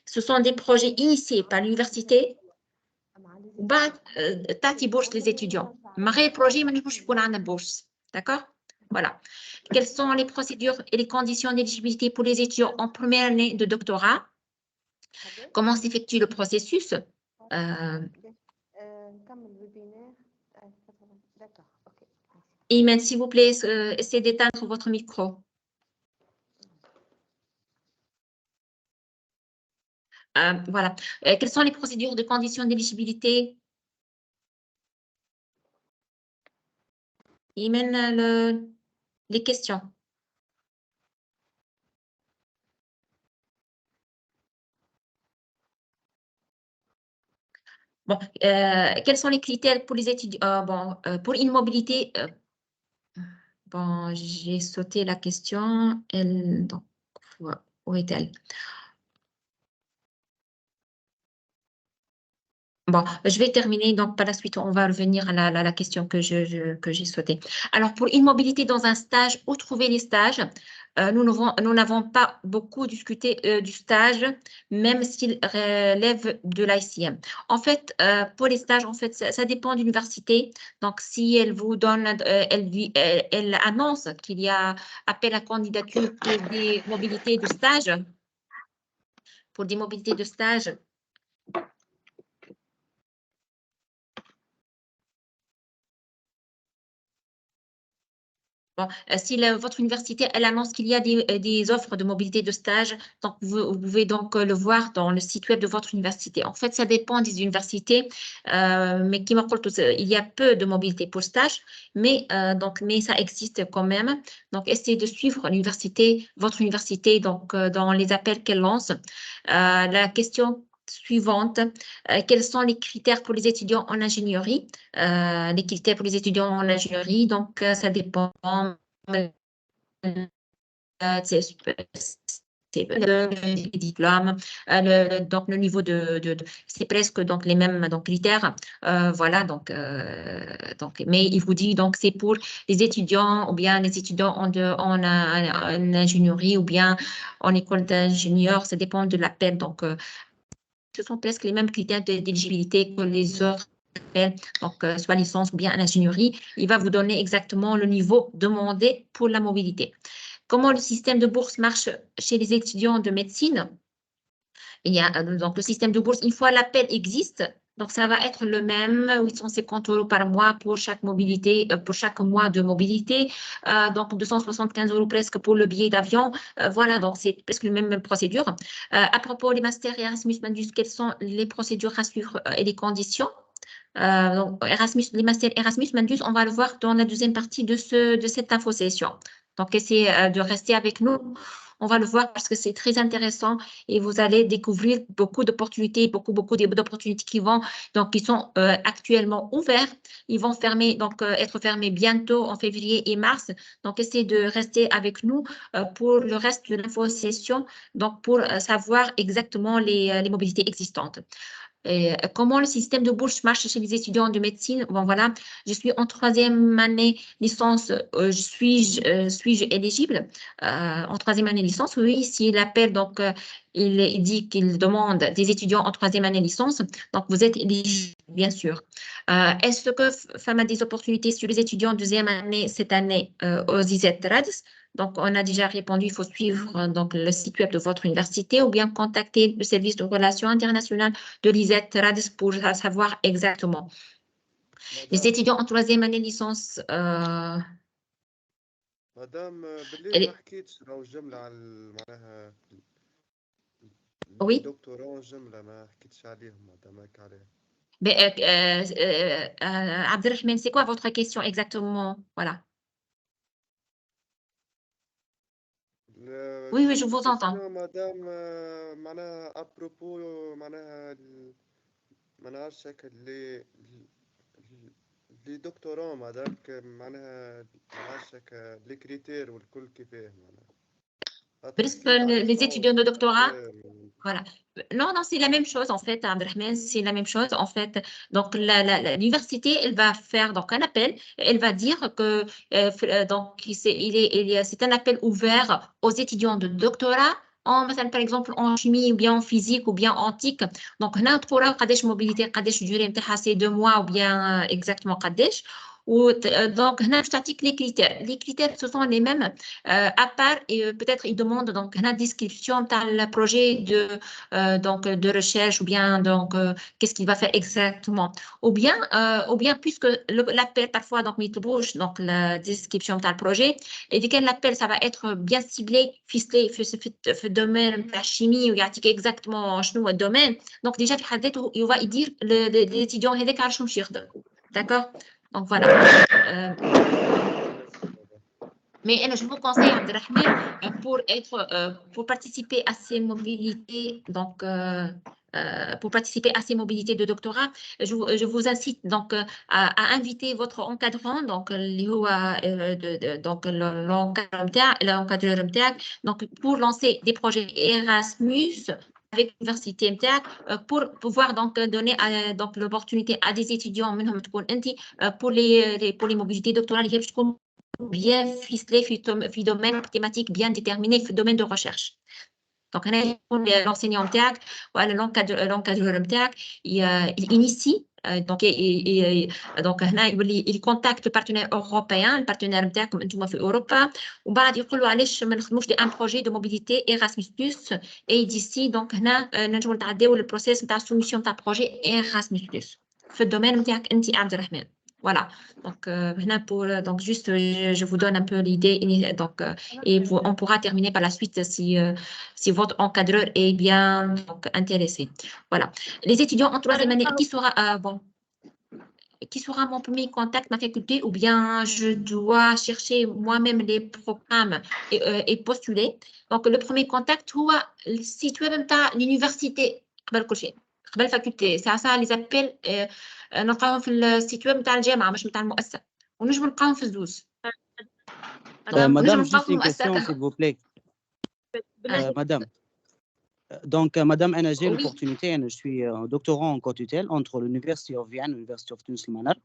Ce sont des projets initiés par l'université تعطي bourse les étudiants. Mais les projets ما نجموش يكون عندنا bourse. D'accord? Voilà. Quelles sont les procédures et les conditions d'éligibilité pour les étudiants en première année de doctorat? Comment s'effectue le processus? Imen, s'il vous plaît, essayez d'éteindre votre micro. Voilà. Quelles sont les procédures de conditions d'éligibilité? Imen, les questions. Bon, quels sont les critères pour les étudiants? Pour une mobilité, bon, j'ai sauté la question. Donc, où est-elle? Bon, je vais terminer. Donc, par la suite, on va revenir à la question que j'ai sautée. Alors, pour une mobilité dans un stage, où trouver les stages? Nous n'avons pas beaucoup discuté du stage, même s'il relève de l'ICM. En fait, pour les stages, en fait, ça dépend de l'université. Donc, si elle vous donne, elle annonce qu'il y a appel à candidature pour des mobilités de stage, Bon, si votre université, elle annonce qu'il y a des offres de mobilité de stage, donc vous pouvez donc le voir dans le site web de votre université. En fait, ça dépend des universités, mais il y a peu de mobilité pour stage, mais ça existe quand même. Donc, essayez de suivre votre université, donc dans les appels qu'elle lance. La question suivante, quels sont les critères pour les étudiants en ingénierie? Les critères pour les étudiants en ingénierie, donc ça dépend des diplômes, donc le niveau c'est presque donc les mêmes donc critères, voilà donc mais il vous dit donc c'est pour les étudiants ou bien les étudiants en ingénierie ou bien en école d'ingénieur, ça dépend de l'appel donc ce sont presque les mêmes critères d'éligibilité que les autres appels, donc soit licence ou bien ingénierie. Il va vous donner exactement le niveau demandé pour la mobilité. Comment le système de bourse marche chez les étudiants de médecine? Il y a donc le système de bourse, une fois l'appel existe, Donc, ça va être le même, 850 € par mois pour chaque mobilité, pour chaque mois de mobilité. Donc, 275 € presque pour le billet d'avion. Voilà, donc c'est presque la même procédure. À propos des masters et Erasmus Mundus, quelles sont les procédures à suivre et les conditions? Donc, les masters Erasmus Mundus, on va le voir dans la deuxième partie de cette info-session. Donc, essayez de rester avec nous. On va le voir parce que c'est très intéressant et vous allez découvrir beaucoup d'opportunités, beaucoup d'opportunités qui sont actuellement ouvertes. Ils vont être fermés bientôt en février et mars. Donc, essayez de rester avec nous pour le reste de l'info-session, donc pour savoir exactement les mobilités existantes. Comment le système de bourse marche chez les étudiants de médecine? Bon, voilà, je suis en 3e année licence. Suis-je éligible en 3e année licence? Oui, s'il appelle, donc il dit qu'il demande des étudiants en 3e année licence. Donc, vous êtes éligible, bien sûr. Est-ce que FAM a des opportunités sur les étudiants en 2e année cette année aux IZ-RADS? Donc, on a déjà répondu, il faut suivre donc, le site web de votre université ou bien contacter le service de relations internationales de l'IZ-RADS pour savoir exactement. Les étudiants en 3e année licence. مدام بالليل ما حكيتش راهو جملة على معناها Oui. دكتوراه جملة ما حكيتش عليهم مدام هيك عليها. Abdelrahman, c'est quoi votre question exactement? Voilà. Oui, je vous entends. Madame, معناها à propos معناها ما نعرفش هكا les doctorants معناها ما نعرفش هكا les critères والكل كيفاه معناها. Parce que les étudiants de doctorat, voilà. Non, c'est la même chose en fait, Abdelrahman, c'est la même chose en fait. Donc, l'université, elle va faire donc, un appel, elle va dire que c'est un appel ouvert aux étudiants de doctorat, par exemple en chimie ou bien en physique ou bien en TIC. Donc, on a trouvé قداش mobilité, قداش durée نتاعها c'est 2 mois ou bien exactement قداش. Donc, les critères. Les critères, ce sont les mêmes, à part, et peut-être ils demandent donc une description dans le projet de recherche ou bien donc qu'est-ce qu'il va faire exactement. Ou bien puisque l'appel parfois donc donc la description dans le projet et dès que l'appel ça va être bien ciblé, ficelé, في domaine de la chimie ou exactement شنو le domaine. Donc déjà في حد ذاته il va dire l'étudiant هذاك عارف شنو يخدم. D'accord? Donc voilà. Mais je vous conseille, Abdelrahman, pour participer à ces mobilités, donc pour participer à ces mobilités de doctorat, je vous incite donc à inviter votre encadrant, donc l'encadreur MTAC, donc pour lancer des projets Erasmus avec l'université MTAC pour pouvoir donc donner donc l'opportunité à des étudiants pour les mobilités doctorales bien ficelé, في domaine thématique bien déterminé, في domaine de recherche. Donc, l'enseignant MTAC ou l'encadreur MTAC, il initie, donc il contacte le partenaire européen, le partenaire MTAC comme انتم في أوروبا وبعد يقولوا علاش ما نخدموش un projet de mobilité Erasmus+, et d'ici donc هنا نجموا نتعداو le process نتاع soumission نتاع projet Erasmus+. في الدومين نتاعك أنت عبد الرحمن. Voilà, donc juste je vous donne un peu l'idée donc et on pourra terminer par la suite si votre encadreur est bien donc, intéressé. Voilà, les étudiants en 3e année, qui sera mon premier contact, ma faculté, ou bien je dois chercher moi-même les programmes et postuler. Donc le premier contact, c'est le site web de l'université. قبل الفاكولتي ساعة لي زابيل نلقاهم في السيت ويب نتاع الجامعة مش نتاع المؤسسة ونجم نلقاهم في الزوز. Madame, juste une question s'il vous plaît. Madame. Donc, Madame, j'ai l'opportunité, je suis doctorant en co-tutelle entre l'University of Vienna et l'University of Tunis المنار.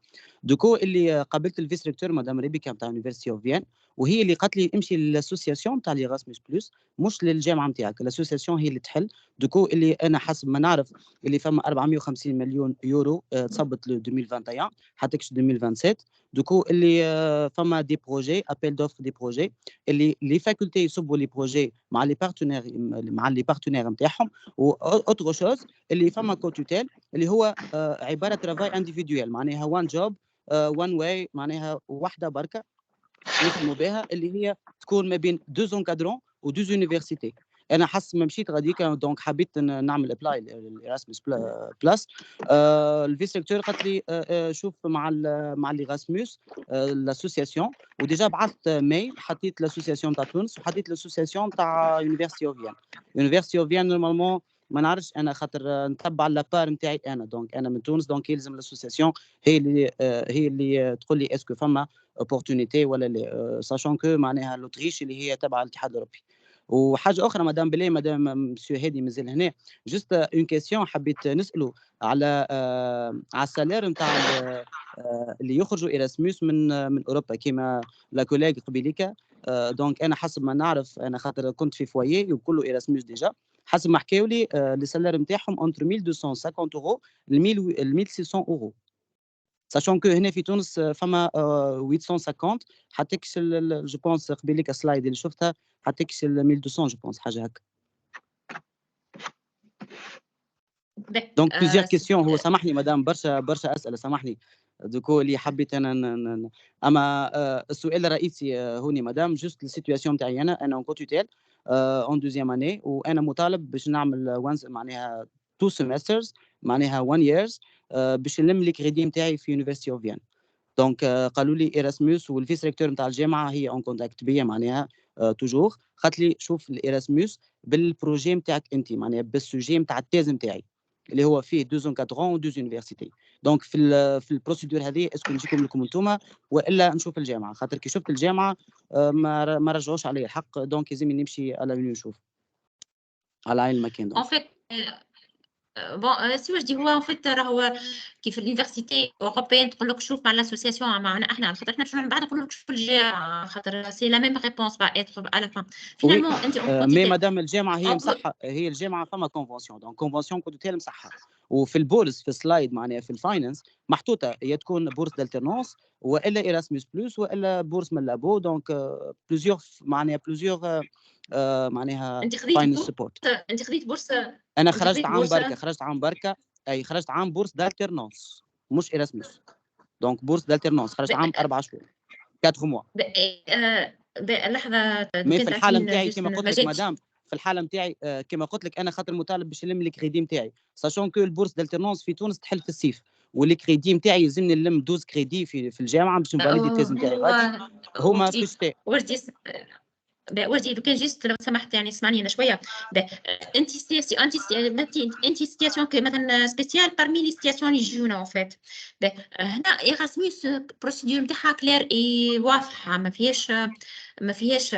Du coup, اللي قابلت الفيس ريكتور مدام ريبيكا نتاع University of Vienna وهي اللي قالت لي امشي للاسوسياسيون نتاع ليراسموس بلس مش للجامعه نتاعك، الاسوسياسيون هي اللي تحل. دوكو اللي انا حسب ما نعرف اللي فما 450 مليون يورو تصبت ل 2021 حتى 2027. دوكو اللي فما دي بروجي ابيل دوفر دي بروجي اللي لي فاكولتي يصبوا لي بروجي مع لي بارتنير نتاعهم. و اوتر شوز اللي فما كوتوتيل اللي هو عباره ترافاي انديفيدويل، معناها وان جوب وان واي، معناها وحده بركه يخدموا بها، اللي هي تكون ما بين دو زونكادرون ودو يونيفرسيتي. انا حس ما مشيت غاديك دونك حبيت نعمل ابلاي لإراسموس بلس. الفيس ريكتور قالت لي شوف مع لإراسموس لاسوسياسيون، وديجا بعثت ميل، حطيت لاسوسياسيون تاع تونس وحطيت لاسوسياسيون تاع يونيفرسيتي اوف فيان. يونيفرسيتي اوف فيان نورمالمون ما نعرفش انا، خاطر نتبع لابار نتاعي انا، دونك انا من تونس، دونك يلزم الاسوسياسيون هي اللي تقول لي اسكو فما اوبورتونيتي ولا لا، ساشون كو معناها لوتريش اللي هي تبع الاتحاد الاوروبي. وحاجه اخرى مدام بلي، مدام مسيو هادي مازال هنا، جوست اون كيسيون حبيت نساله على السالير نتاع اللي يخرجوا ايراسموس من اوروبا كيما لا كوليغ قبيليكا. دونك انا حسب ما نعرف، انا خاطر كنت في فوايي وكله ايراسموس ديجا، حسب ما حكاوا لي لي سالير نتاعهم انتر 1250 اورو ل 1600 اورو. ساشون كو هنا في تونس فما 850 حتكش جو بونس قبيليك السلايد اللي شفتها حتكش 1200 جو بونس حاجه هكا. دونك بليزيور كيسيون. هو سامحني مدام، برشا اسئله، سامحني دوكو اللي حبيت انا اما السؤال الرئيسي هوني مدام، جوست السيتوياسيون تاعي انا اون كوتوتيل اون دوزيام اني، وانا مطالب باش نعمل معناها 2 سيمسترز معناها 1 years باش نلم لي كريدي نتاعي في يونيفرسيتي اوف فيان. دونك قالوا لي ايراسموس، والفيس ريكتور نتاع الجامعه هي اون كونتاكت بيا معناها توجور، قالت لي شوف الايراسموس بالبروجي نتاعك انت، معناها بالسوجي نتاع التيز نتاعي اللي هو فيه 2 زونكادرون و 2 يونيفرسيتي. دونك في البروسيدور هذه اسكو نجيكم لكم انتوما والا نشوف الجامعه، خاطر كي شفت الجامعه ما رجعوش علي الحق، دونك لازمني نمشي على وين نشوف على عين المكان. دونك بون سي واش دي هو ان فيت راهو كيف اليونيفرسيتي اوروبيان تقول لك شوف مع لاسوسياسيون معنا احنا، خاطر احنا باش من بعد نقول لك شوف الجامعه، خاطر سي لا ميم ريبونس با اتر على فان فينالمون انت مي مدام الجامعه هي مصحه، هي الجامعه فما كونفونسيون، دونك كونفونسيون كوتوتيل مصحه، وفي البورس في السلايد معناها في الفاينانس محطوطه يا تكون بورس دالترنونس والا ايراسموس بلس والا بورس من لابو، دونك بلوزيور معناها بلوزيور معناها فاينانس سبورت. انت خديت بورس؟ انا خرجت عام بركه، اي خرجت عام بورس دالترنونس مش ايراسموس، دونك بورس دالترنونس خرجت عام 4 شهور 4 موا. لحظه، مي في الحاله نتاعي كما قلت لك مدام، في الحاله نتاعي كما قلت لك انا خاطر مطالب باش نلم لي كريدي نتاعي، ساشون كو البورس دالترنونس في تونس تحل في الصيف، واللي كريدي نتاعي يلزمني نلم 12 كريدي في الجامعه باش نفاليدي التيز نتاعي. هما في الشتاء وجدي كان جيست لو سمحت يعني اسمعني انا شويه. انت سيتياسيون مثلا سبيسيال بارمي لي سيتياسيون اللي يجونا ان فيت. هنا ايراسموس بروسيدور نتاعها كلير اي واضحه، ما فيهاش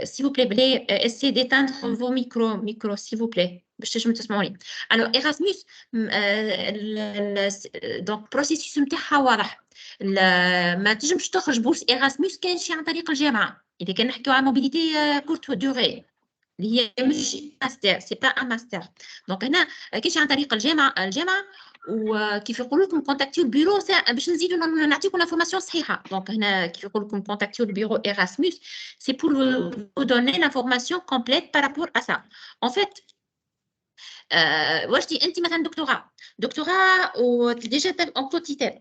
s'il vous plaît بلي essayez d'éteindre vos micro s'il vous plaît باش تنجموا تسمعوني. alors Erasmus donc البروسيسوس نتاعها واضح، ما تنجمش تخرج بورس Erasmus كان شي عن طريق الجامعه، اذا كان نحكيو على موبيليتي كورت دوري اللي هي مش ماستر، سي با ان ماستر. دونك هنا كاين شي عن طريق الجامعه وكيف يقولوا لكم كونتاكتيو البيرو باش نزيدوا نعطيكم الانفورماسيون صحيحه. دونك هنا كيف يقول لكم كونتاكتيو البيرو ايراسموس سي بور vous donner l'information complète par rapport à ça. En fait واش انت مثلا دكتوراه وديجا اون كوتيتيل،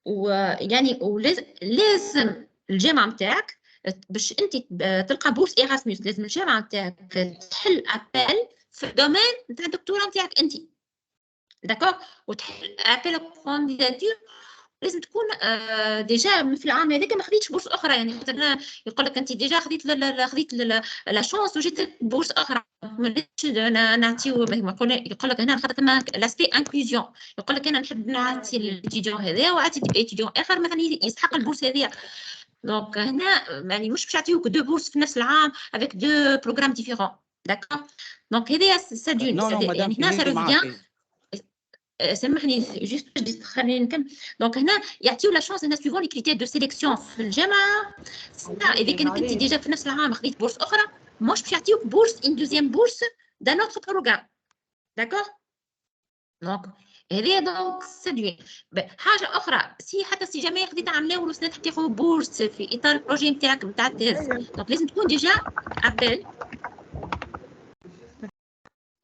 ويعني لازم الجامعه نتاعك باش انت تلقى بورس ايراسموس، لازم الجامعه نتاعك تحل ابل في الدومين نتاع الدكتوراه نتاعك انت، داكور، وتحل ابل كونديداتور لازم تكون ديجا في العام هذاك ما خديتش بورس اخرى، يعني مثلا يقول لك انت ديجا خديت لا شونس وجيت بورس اخرى، مانيش نعطيو يقول لك هنا خاطر ثما لاسبي انكلوزيون، يقول لك انا نحب نعطي الاتيديون هذا وعطي اتيديون اخر مثلا يستحق البورس هذه. دونك هنا يعني مش باش يعطيوك دو بورس في نفس العام افيك دو بروغرام ديفيرون، داكور. دونك هذه سا دون يعني هنا سا ريفيان. سامحني جوست خليني نكمل. دونك هنا يعطيو لا شونس هنا سويفون لي كريتير دو سيليكسيون في الجامعه، اذا كنت انت ديجا في نفس العام خديت بورس اخرى مش باش يعطيوك بورس ان دوزيام بورس دان اوتر بروغرام، داكور. دونك هذه دونك سدوين. حاجه اخرى حتى سي جامي خديت عامله ولا سنه تحقيق بورس في اطار البروجي نتاعك نتاع التيز، دونك لازم تكون ديجا ابل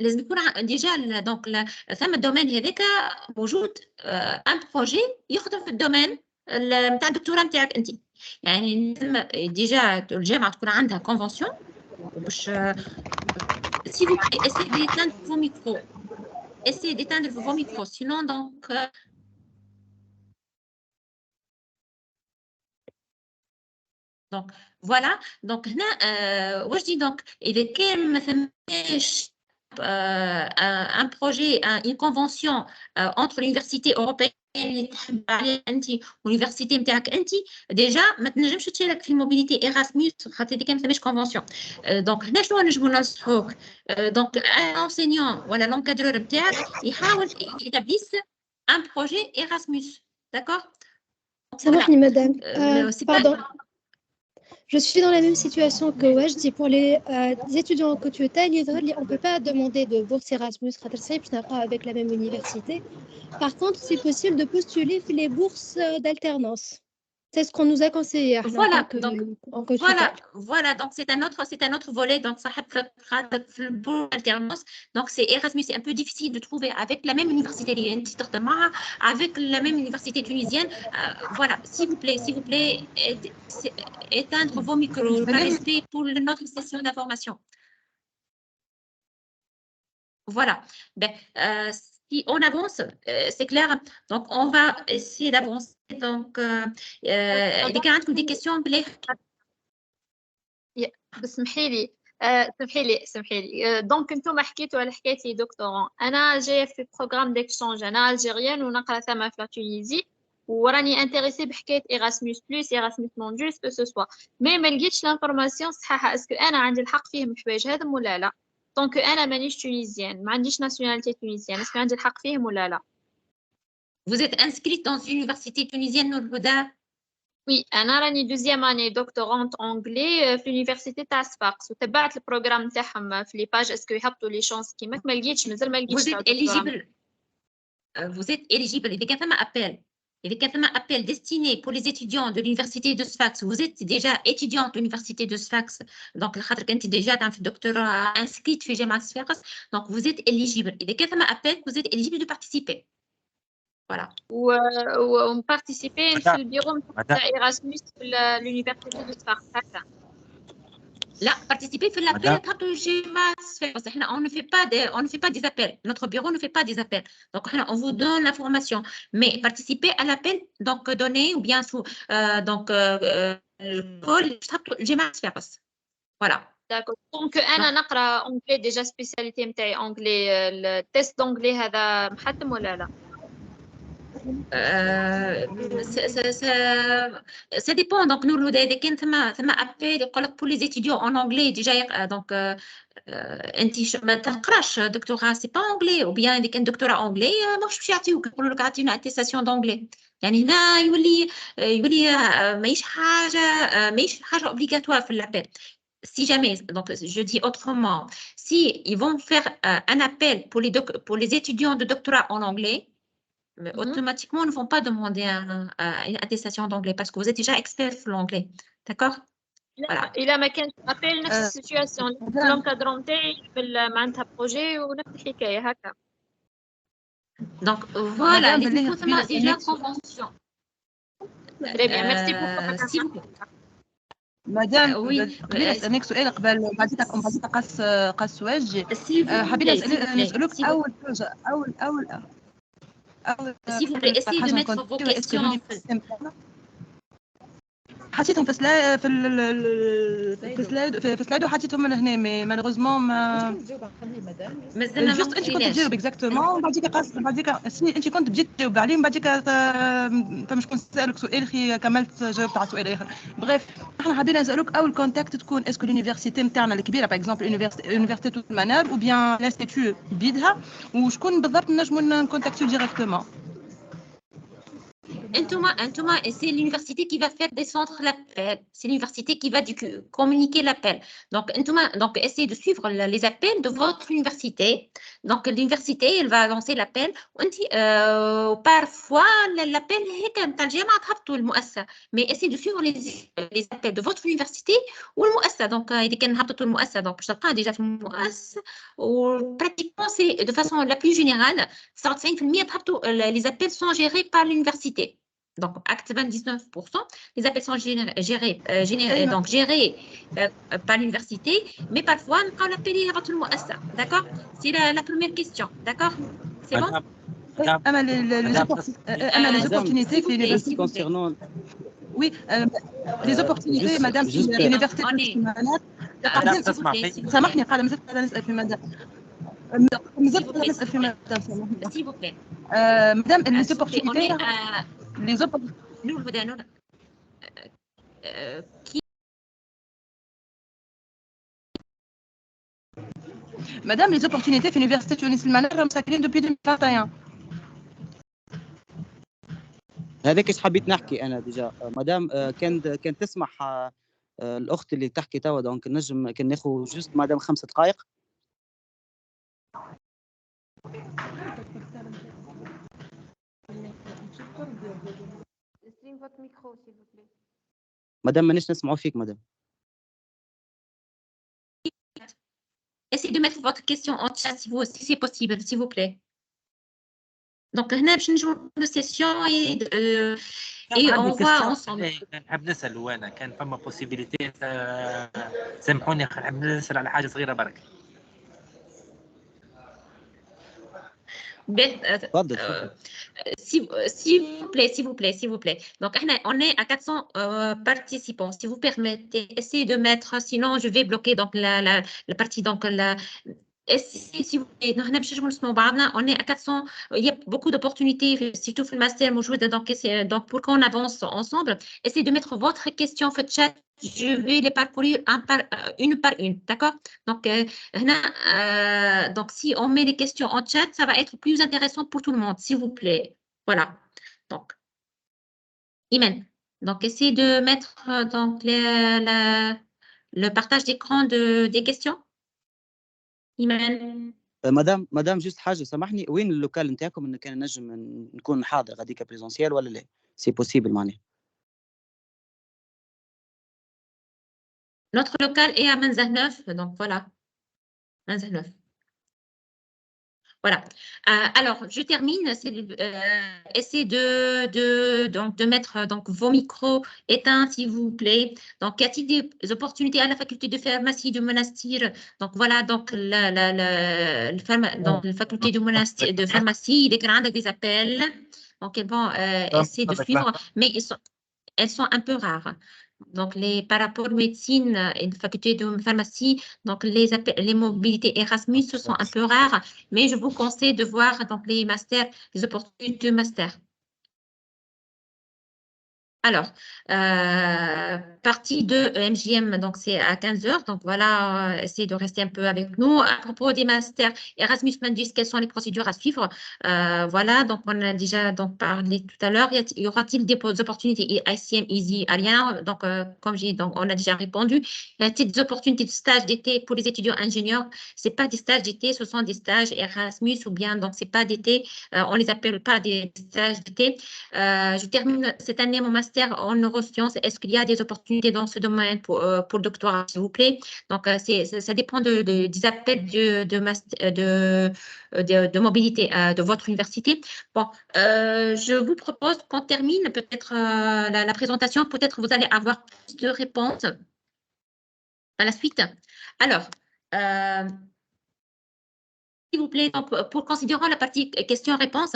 لازم يكون ديجا دونك ثم الدومين هذاك موجود ان بروجي يخدم في الدومين نتاع الدكتوراه نتاعك انت. يعني ديجا الجامعه تكون عندها كونفونسيون باش si vous essayez d'éteindre vos micros. Essayez d'éteindre vos micros. Sinon, donc voilà. Donc, je dis donc, il est un projet, une convention entre l'université européenne l'université نتاعك انت ديجا ما تنجمش تشارك في موبيليتي ايراسموس خاطر ديك ما ثماش كونفونسيون. دونك هنا شنو نجمو ننصحوك؟ دونك ان انسينيون ولا لونكادرور نتاعك يحاول يتابليس ان بروجي ايراسموس. داكور؟ سامحني مدام. Pardon. Je suis dans la même situation que Wajdi. Pour les étudiants que tu es, on ne peut pas demander de bourse Erasmus avec la même université. Par contre, c'est possible de postuler les bourses d'alternance. C'est ce qu'on nous a conseillé. Voilà, donc c'est un autre volet. Donc, ça alternance. Donc, c'est Erasmus, c'est un peu difficile de trouver avec la même université, avec la même université tunisienne. Voilà, s'il vous plaît, éteindre vos micros, respect pour notre session d'information. Voilà. Ben, si on avance, c'est clair. Donc, on va essayer d'avancer. Donc, des questions. سمحي لي دونك انتم حكيتوا على حكايه لي دكتورون. انا جايه في بروغرام ديكشونج، انا الجيريان ونقرا ثما في تونيزي وراني انتريسي بحكايه ايراسموس بلس ايراسموس مونديوس كو سو سوا، مي ما لقيتش لانفورماسيون صحيحه اسكو انا عندي الحق فيهم الحوايج هذم ولا لا. دونك انا مانيش تونيزيان، ما عنديش ناسيوناليتي تونيزيان، اسكو عندي الحق فيهم ولا لا؟ Vous êtes inscrite dans une université tunisienne, Nour Houda? Oui, أنا راني دوزيام أني دكتورانت أونجلي في اليونيفرسيتي تاع صفاقس وتبعت البروغرام تاعهم في لي باج اسكو يهبطوا لي شانس كيماك ما لقيتش مازال ما لقيتش. Vous êtes éligible. Vous êtes éligible. Il y a un appel. Il y a un appel destiné pour les étudiants de l'université de Sfax. Vous êtes déjà étudiante de l'université de Sfax. Donc, vous êtes déjà dans le doctorat inscrit في جامعة صفاقس. Donc, vous êtes éligible. Il y a un appel. Vous êtes éligible de participer. Voilà. On participer في البيرو نتاع إيراسموس في l'université de Sfax. لا, participer في l'appel تحطوا جامعة صفاقس. احنا on ne fait pas des appels. Notre bureau ne fait pas des appels. Donc on vous donne l'information. Mais participer à l'appel, donc donner ou bien sous donc call تحطوا جامعة صفاقس. Voilà. D'accord. Donc أنا نقرأ أونجلي ديجا سبيسياليتي نتاعي أونجلي. التيست دونجلي هذا محتم ولا لا؟ Ça dépend. Donc, nous, appel pour les étudiants en anglais déjà. Donc, ما تقراش دكتوراه سي با انجلي ou bien اللي كان دكتوراه انجلي ماهوش باش يعطيوك يقولوا لك عطينا اتيستاسيون دونجلي. يعني هنا يولي ماهيش حاجه اوبليغاتوار في الابل. Si jamais, donc je dis autrement, si ils vont faire un appel pour les étudiants de doctorat en anglais, mais automatiquement, ne vont pas demander une attestation d'anglais parce que vous êtes déjà expert en anglais. D'accord? Voilà. إلا ما كانش أبيل نفس السيتواسيون لونكادرون تاعي معناتها بروجي ونفس الحكاية هكا. Donc voilà, les déjà convention. Très bien, merci beaucoup. مدام قبل اسالك سؤال قبل بعديك قاس واجي حبينا نسالك اول حاجه S'il vous plaît, essayez de mettre vos questions. حطيتهم في سلايد وحطيتهم من هنا مي مالوغوزمون ما مازلنا جوست انت كنت تجاوب اكزاكتومون بعديك انت كنت بديت تجاوب عليهم بعديك فما شكون سالك سؤال خي كملت جاوبت على سؤال اخر. بغيف احنا حابين نسالوك اول كونتاكت تكون اسكو لونيفرسيتي نتاعنا الكبيره باغ اكزومبل يونيفرسيتي المنار او بيان لانستيتو بيدها وشكون بالضبط نجموا نكونتاكتيو ديريكتومون. Entoma, c'est l'université qui va faire descendre l'appel. C'est l'université qui va communiquer l'appel. Donc, essayez de suivre les appels de votre université. Donc, l'université, elle va lancer l'appel. Parfois, l'appel est mais essayez de suivre les appels de votre université ou le MOASSA. Donc, il y a le MOASSA. Donc, je t'apprends déjà le MOASSA. Pratiquement, c'est de façon la plus générale, 95% les appels sont gérés par l'université. Donc, acte 99%, les appels sont gérés par l'université, mais parfois, on l'appelle le MOASSA. D'accord? C'est la première question. D'accord? C'est bon? Les opportunités في l'université concernant oui les opportunités madame في l'université سامحني قاعده مازلت قاعده نسال في مدام s'il vous plaît madame les opportunités madame les opportunités في l'université تونس المنار راهم ساكنين depuis 2021 هذاك ايش حبيت نحكي انا ديجا مدام كان تسمح الاخت اللي تحكي توا دونك نجم كان ناخذ جوست مدام 5 دقائق. مدام مانيش نسمعوا فيك مدام. Essayez de mettre votre question en chat si c'est possible, s'il vous plaît. Donc, هنا باش نجمعوا السيسيون et on voit ensemble. نحب نسأل وانا كان فما بوسيبيليتي سامحوني نحب نسأل على حاجة صغيرة برك. S'il vous plaît. Donc, on est à 400 participants. Si vous permettez, essayez de mettre, sinon je vais bloquer donc la partie, donc si vous plaît, on est à 400, il y a beaucoup d'opportunités, surtout le master, donc pour qu'on avance ensemble, essayez de mettre votre question en chat. Je vais les parcourir une par une, d'accord? Donc, donc, si on met les questions en chat, ça va être plus intéressant pour tout le monde, s'il vous plaît. Voilà. Donc, Imen. Donc, essayez de mettre donc le partage d'écran des questions. Imen. مدام جست حاجه سامحني وين اللوكال نتاعكم ان كان نجم نكون حاضر غاديك بريزونسيال ولا لا سي بوسيبل معناها Notre local est à Manzah 9, donc voilà. Manzah 9. Voilà. Alors, je termine. Essayez de mettre donc, vos micros éteints, s'il vous plaît. Donc, y a-t-il des opportunités à la faculté de pharmacie de Monastir? Donc, voilà, donc, la faculté de pharmacie, il y a des appels. Donc, elles vont essayer de suivre, mais elles sont un peu rares. Donc, par rapport à médecine et la faculté de pharmacie, donc les mobilités Erasmus sont un peu rares, mais je vous conseille de voir donc, les masters, les opportunités de master. Alors, partie de MJM, donc c'est à 15h, donc voilà, essayez de rester un peu avec nous. À propos des masters Erasmus Mundus, quelles sont les procédures à suivre? Voilà, donc on a déjà donc, parlé tout à l'heure. Y aura-t-il des opportunités ICM, Easy, Ariana? Donc, comme j'ai dit, on a déjà répondu. Y a-t-il des opportunités de stage d'été pour les étudiants ingénieurs? Ce n'est pas des stages d'été, ce sont des stages Erasmus ou bien, donc ce n'est pas d'été, on ne les appelle pas des stages d'été. Je termine cette année mon master en neurosciences. Est-ce qu'il y a des opportunités dans ce domaine pour le doctorat, s'il vous plaît? Donc, ça dépend des appels de mobilité de votre université. Bon, je vous propose qu'on termine peut-être la présentation. Peut-être vous allez avoir plus de réponses à la suite. Alors, s'il vous plaît, donc, pour considérer la partie questions-réponses,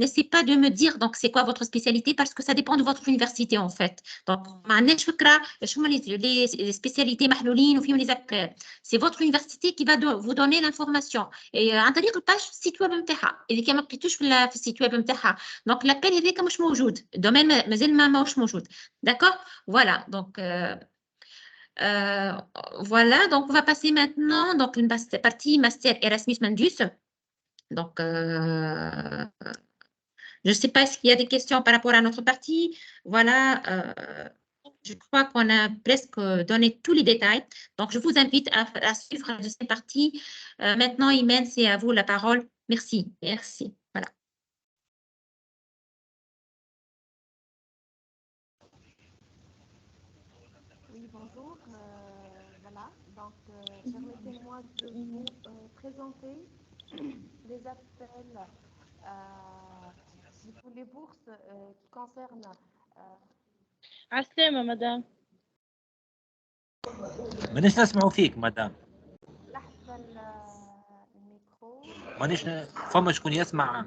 n'essayez pas de me dire donc c'est quoi votre spécialité parce que ça dépend de votre université en fait. Donc, les spécialités mahlouline ou les appels. C'est votre université qui va vous donner l'information. Et عن طريق الباج site web نتاعها. إذا كان ما لقيتوش في السيت ويب نتاعها. Donc, l'appel هذاك مش موجود. الدومين مازال ماهوش موجود. D'accord? Voilà. Donc, voilà, donc on va passer maintenant donc une partie master Erasmus Mundus. Donc, je ne sais pas s'il y a des questions par rapport à notre partie. Voilà, je crois qu'on a presque donné tous les détails. Donc, je vous invite à suivre la deuxième partie. Maintenant, Imen, c'est à vous la parole. Merci. Merci. Voilà. Oui, bonjour. Voilà, donc permettez-moi de vous présenter les appels pour les bourses qui concernent. عالسلامة مدام. مانيش نسمعوا فيك مدام. لحظة الميكرو. مانيش فما شكون يسمع.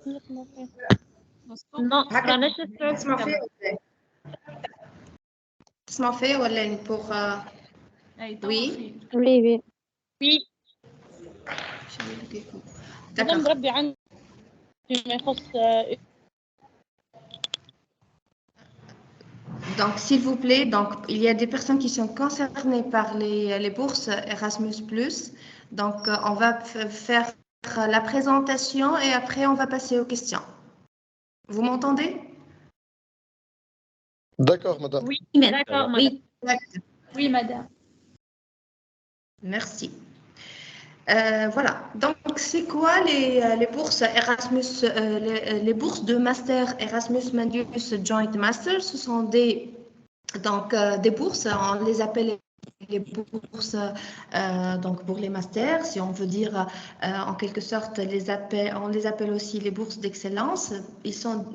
يسمع فيك. مانيش تسمعوا فيا تسمعوا فيا ولا يعني بوغ وي وي وي مدام ربي عندي ما يخص. Donc, s'il vous plaît, donc, il y a des personnes qui sont concernées par les bourses Erasmus+. Donc, on va faire la présentation et après, on va passer aux questions. Vous m'entendez? D'accord, madame. Oui, d'accord, madame. Oui, madame. Merci. Voilà. Donc, c'est quoi les bourses Erasmus, les bourses de master Erasmus Mundus Joint Master? Ce sont des bourses, on les appelle les bourses donc pour les masters, si on veut dire en quelque sorte, on les appelle aussi les bourses d'excellence. Ils sont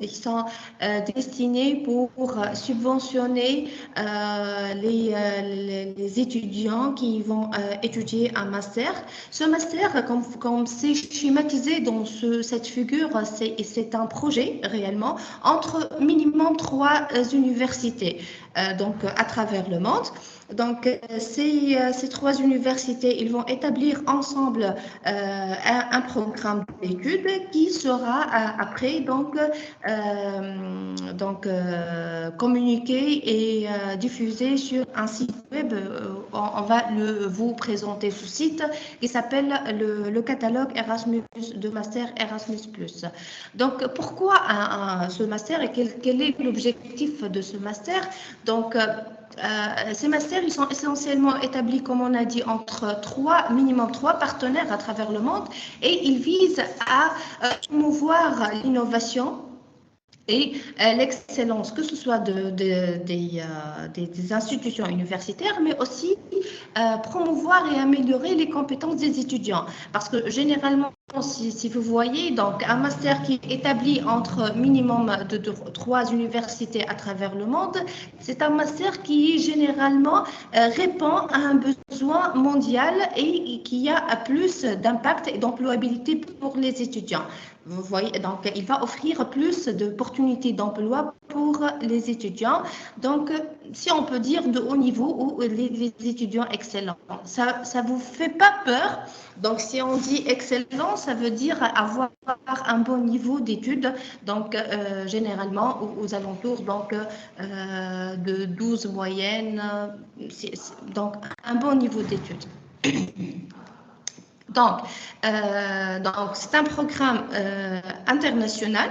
destinés pour subventionner les étudiants qui vont étudier un master. Ce master, comme c'est schématisé dans cette figure, c'est un projet réellement entre minimum 3 universités donc à travers le monde. Donc, ces 3 universités, ils vont établir ensemble un programme d'études qui sera après communiqué et diffusé sur un site web. On va vous présenter ce site qui s'appelle le catalogue Erasmus de master Erasmus+. Donc, pourquoi ce master et quel est l'objectif de ce master? Donc, ces masters, ils sont essentiellement établis, comme on a dit, entre minimum 3 partenaires à travers le monde et ils visent à promouvoir l'innovation et l'excellence, que ce soit des institutions universitaires, mais aussi promouvoir et améliorer les compétences des étudiants. Parce que généralement, si vous voyez, donc un master qui est établi entre minimum de 3 universités à travers le monde, c'est un master qui généralement répond à un besoin mondial et qui a plus d'impact et d'employabilité pour les étudiants. Vous voyez, donc il va offrir plus d'opportunités d'emploi pour les étudiants. Donc, si on peut dire de haut niveau ou les étudiants excellents, ça vous fait pas peur? Donc, si on dit excellent, ça veut dire avoir un bon niveau d'études. Donc, généralement aux alentours de 12 moyennes. Donc, un bon niveau d'études. Donc, c'est un programme international.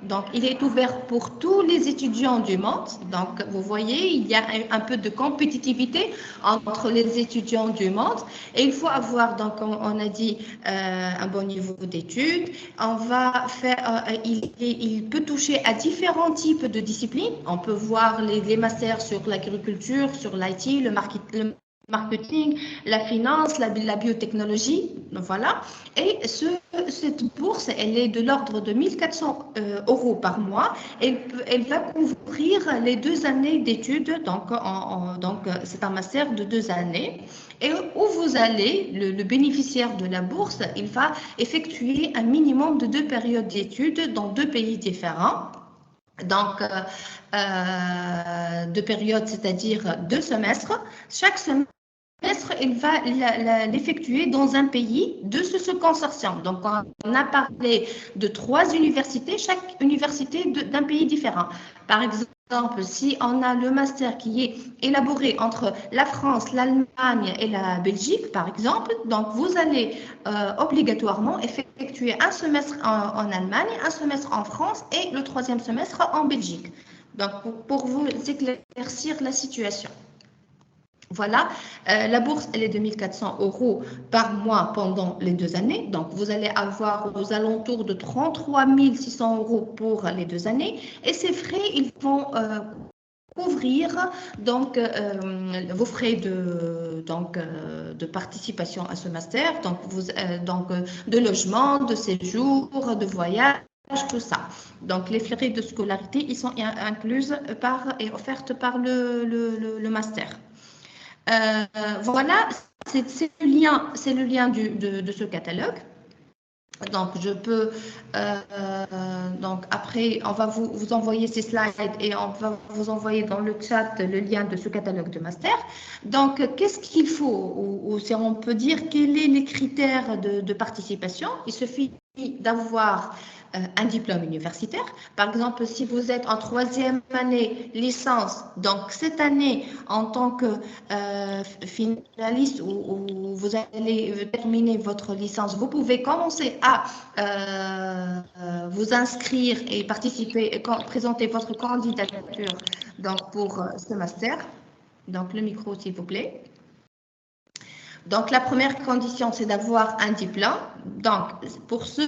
Donc, il est ouvert pour tous les étudiants du monde. Donc, vous voyez, il y a un peu de compétitivité entre les étudiants du monde. Et il faut avoir, donc, on a dit, un bon niveau d'études. On va faire, il peut toucher à différents types de disciplines. On peut voir les masters sur l'agriculture, sur l'IT, le marketing, la finance, la biotechnologie, voilà. Et cette bourse, elle est de l'ordre de 1400 € par mois. Elle va couvrir les 2 années d'études, donc c'est un master de 2 années. Et où vous allez, le bénéficiaire de la bourse, il va effectuer un minimum de 2 périodes d'études dans 2 pays différents. Donc, 2 périodes, c'est-à-dire 2 semestres. Chaque semestre, il va l'effectuer dans un pays de ce consortium. Donc, on a parlé de 3 universités, chaque université d'un pays différent. Par exemple, si on a le master qui est élaboré entre la France, l'Allemagne et la Belgique, par exemple, donc vous allez obligatoirement effectuer un semestre en Allemagne, un semestre en France et le 3e semestre en Belgique. Donc, pour vous éclaircir la situation. Voilà, la bourse, elle est de 1 400 € par mois pendant les 2 années. Donc, vous allez avoir aux alentours de 33 600 € pour les 2 années. Et ces frais, ils vont couvrir donc, vos frais de participation à ce master, donc, de logement, de séjour, de voyage, tout ça. Donc, les frais de scolarité, ils sont inclus et offertes par le master. Voilà, c'est le lien de ce catalogue. Donc, je peux, donc après, on va vous envoyer ces slides et on va vous envoyer dans le chat le lien de ce catalogue de master. Donc, qu'est-ce qu'il faut, ou si on peut dire, quels sont les critères de participation? Il suffit d'avoir un diplôme universitaire. Par exemple, si vous êtes en 3e année licence, donc cette année, en tant que finaliste ou vous allez terminer votre licence, vous pouvez commencer à vous inscrire et participer, et présenter votre candidature donc, pour ce master. Donc, le micro, s'il vous plaît. Donc, la première condition, c'est d'avoir un diplôme. Donc, pour ceux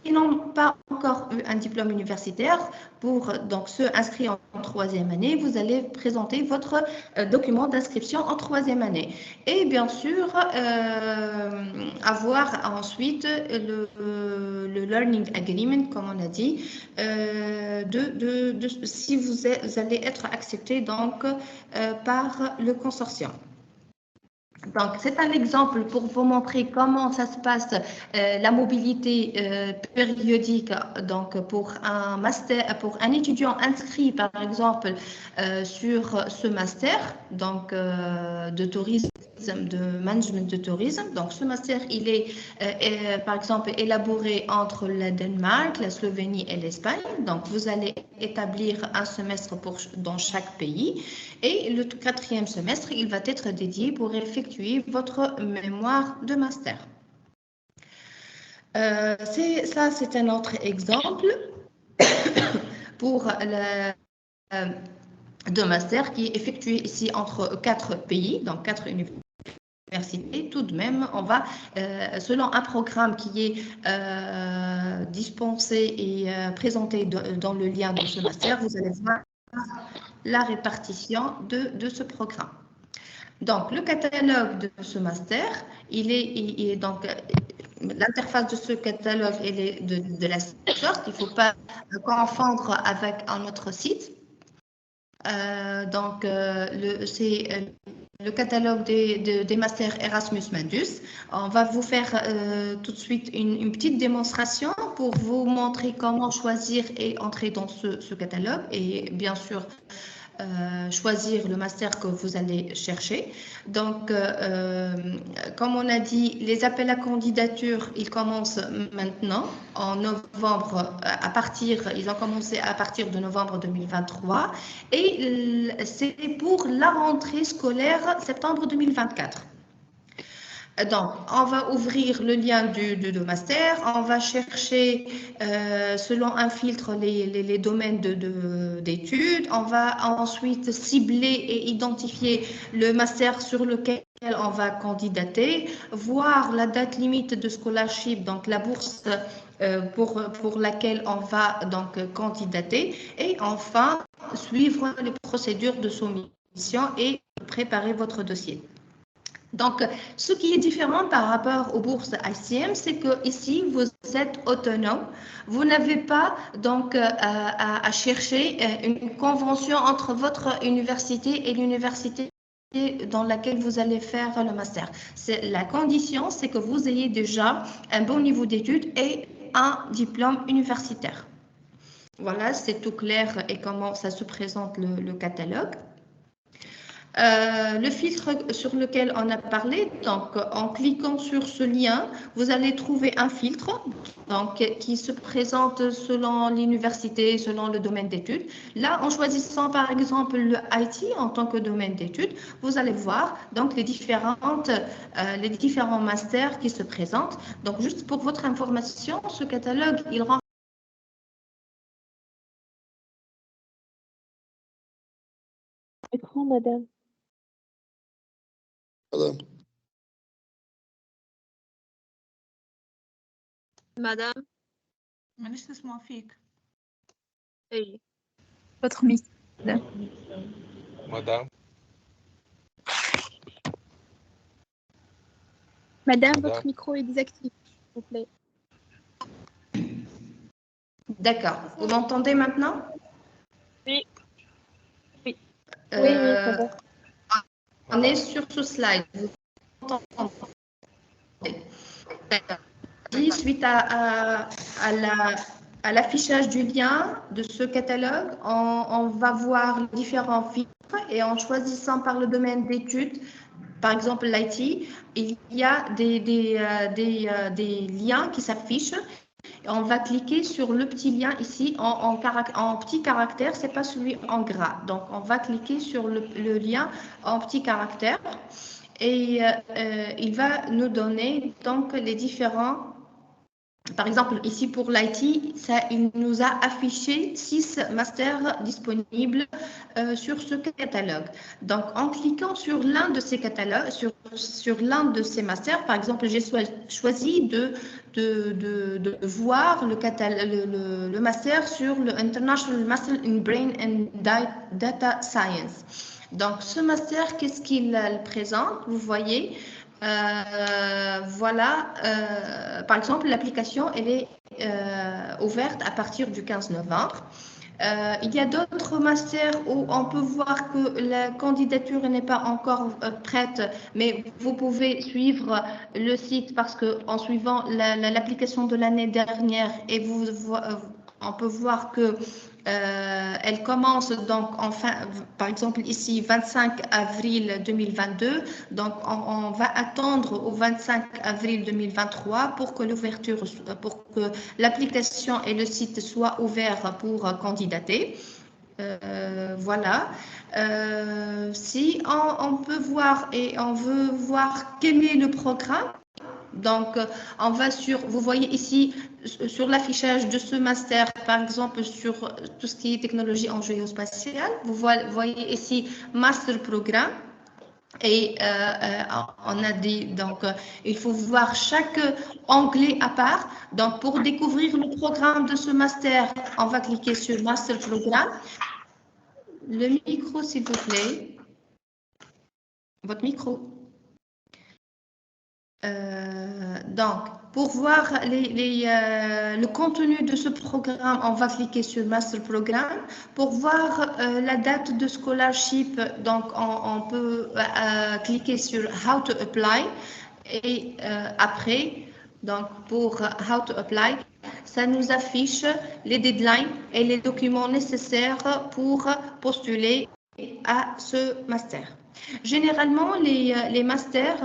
qui n'ont pas encore eu un diplôme universitaire, pour donc ceux inscrits en 3e année, vous allez présenter votre document d'inscription en 3e année. Et bien sûr, avoir ensuite le Learning Agreement, comme on a dit, si vous allez être accepté donc, par le consortium. Donc, c'est un exemple pour vous montrer comment ça se passe, la mobilité périodique donc pour un master, pour un étudiant inscrit par exemple sur ce master donc, de tourisme, de management de tourisme. Donc, ce master, il est par exemple élaboré entre le Danemark, la Slovénie et l'Espagne. Donc, vous allez établir un semestre dans chaque pays. Et le 4e semestre, il va être dédié pour effectuer votre mémoire de master. Ça, c'est un autre exemple pour de master qui est effectué ici entre 4 pays, donc 4 universités. Tout de même, on va, selon un programme qui est dispensé et présenté dans le lien de ce master, vous allez voir la répartition de ce programme. Donc, le catalogue de ce master, il est donc, l'interface de ce catalogue, elle est de la sorte, il ne faut pas confondre avec un autre site. Donc, c'est le catalogue des masters Erasmus Mundus. On va vous faire tout de suite une petite démonstration pour vous montrer comment choisir et entrer dans ce catalogue et bien sûr choisir le master que vous allez chercher. Donc, comme on a dit, les appels à candidature, ils commencent maintenant, en novembre, ils ont commencé à partir de novembre 2023 et c'est pour la rentrée scolaire septembre 2024. Donc, on va ouvrir le lien du master, on va chercher selon un filtre les domaines d'études, on va ensuite cibler et identifier le master sur lequel on va candidater, voir la date limite de scholarship, donc la bourse pour laquelle on va donc candidater et enfin suivre les procédures de soumission et préparer votre dossier. Donc, ce qui est différent par rapport aux bourses ICM, c'est que ici vous êtes autonome. Vous n'avez pas donc à chercher une convention entre votre université et l'université dans laquelle vous allez faire le master. La condition, c'est que vous ayez déjà un bon niveau d'études et un diplôme universitaire. Voilà, c'est tout clair et comment ça se présente le catalogue. Le filtre sur lequel on a parlé, donc en cliquant sur ce lien, vous allez trouver un filtre donc, qui se présente selon l'université, selon le domaine d'études. Là, en choisissant par exemple le IT en tant que domaine d'études, vous allez voir donc les différents masters qui se présentent. Donc, juste pour votre information, ce catalogue, il rend Non, madame. Madame, مانيش نسمع فيك. oui. Votre micro. Madame. Madame, votre micro est désactivé, s'il vous plaît. D'accord. Vous m'entendez maintenant? Oui. Oui, Euh, madame. on est sur ce slide. Vous m'entendez? Suite à l'affichage du lien de ce catalogue, on va voir les différents filtres et en choisissant par le domaine d'études, par exemple l'IT, il y a des liens qui s'affichent. On va cliquer sur le petit lien ici en petit caractère, c'est pas celui en gras. Donc, on va cliquer sur le lien en petit caractère et il va nous donner donc les différents. Par exemple, ici pour l'IT, il nous a affiché 6 masters disponibles sur ce catalogue. Donc, en cliquant sur l'un de ces catalogues, sur l'un de ces masters, par exemple, j'ai choisi de voir le master sur le International Master in Brain and Data Science. Donc, ce master, qu'est-ce qu'il présente? Vous voyez, voilà, par exemple, l'application, elle est ouverte à partir du 15 novembre. Il y a d'autres masters où on peut voir que la candidature n'est pas encore prête, mais vous pouvez suivre le site parce qu'en suivant l'application de l'année dernière, et on peut voir que elle commence donc par exemple ici 25 avril 2022, donc on va attendre au 25 avril 2023 pour que l'application et le site soient ouverts pour candidater. Voilà. Si on peut voir et on veut voir quel est le programme, donc on va vous voyez ici sur l'affichage de ce master, par exemple sur tout ce qui est technologie en géospatiale, vous voyez ici master programme. Et on a dit, donc, il faut voir chaque onglet à part. Donc, pour découvrir le programme de ce master, on va cliquer sur Master Programme. Le micro, s'il vous plaît. Votre micro. Donc, pour voir le contenu de ce programme, on va cliquer sur Master Programme. Pour voir la date de scholarship, donc on peut cliquer sur How to Apply. Et après, donc pour How to Apply, ça nous affiche les deadlines et les documents nécessaires pour postuler à ce master. Généralement, les masters,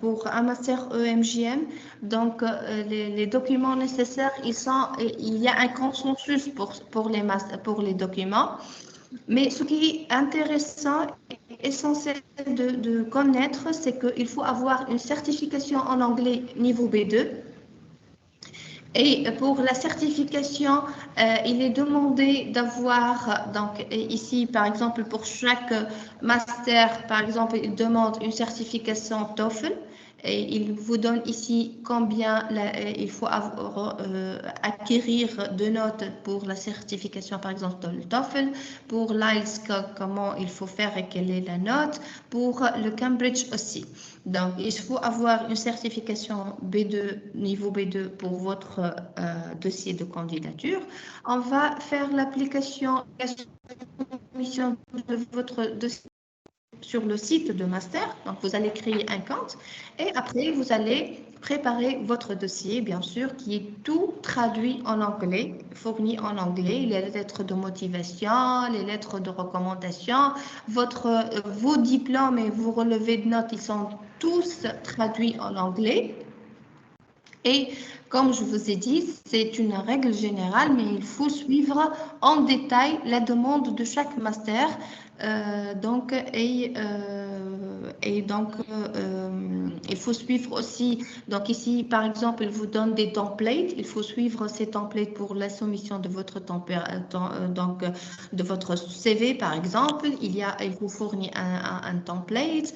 pour un master EMJM, donc les documents nécessaires, il y a un consensus pour les documents. Mais ce qui est intéressant et essentiel de connaître, c'est qu'il faut avoir une certification en anglais niveau B2. Et pour la certification, il est demandé d'avoir, donc ici par exemple pour chaque master, par exemple, il demande une certification TOEFL et il vous donne ici combien il faut acquérir de notes pour la certification, par exemple de TOEFL, pour l'IELTS, comment il faut faire et quelle est la note, pour le Cambridge aussi. Donc, il faut avoir une certification B2, niveau B2 pour votre dossier de candidature. On va faire l'application de votre dossier sur le site de master. Donc, vous allez créer un compte et après, vous allez préparer votre dossier, bien sûr, qui est tout traduit en anglais, fourni en anglais, les lettres de motivation, les lettres de recommandation, vos diplômes et vos relevés de notes, ils sont tous traduits en anglais. Et comme je vous ai dit, c'est une règle générale, mais il faut suivre en détail la demande de chaque master. Donc, et donc, il faut suivre aussi. Donc ici, par exemple, il vous donne des templates. Il faut suivre ces templates pour la soumission de votre donc de votre CV, par exemple. Il vous fournit un template.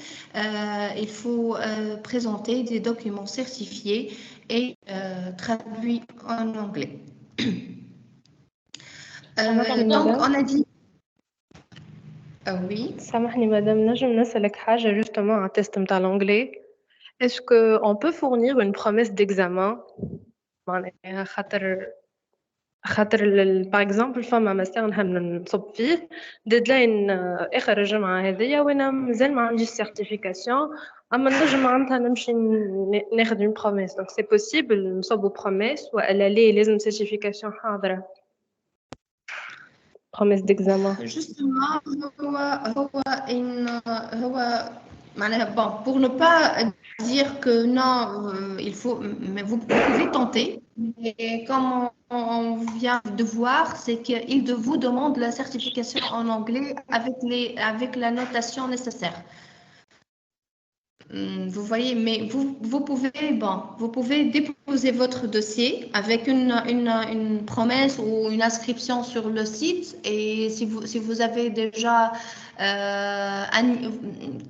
Il faut présenter des documents certifiés et traduits en anglais. Donc, on a dit. Oui. سامحني مدام نجم نسألك حاجة justement un test نتاع l'anglais. Est-ce que on peut fournir une promesse d'examen معناها خاطر par exemple فما ماستر نحب نصب فيه ديدلاين آخر الجمعة هذيا وأنا مازال ما عنديش certification أما نجم معناتها نمشي ناخذ une promesse donc c'est possible نصبوا promesse ولا لازم certification حاضرة promesse d'examen. Justement, هو bon, pour ne pas dire que non, il faut, mais vous pouvez tenter. Et comme on vient de voir, c'est qu'il vous demande la certification en anglais avec la notation nécessaire. Vous voyez, mais vous pouvez déposer votre dossier avec une promesse ou une inscription sur le site. Et si vous avez déjà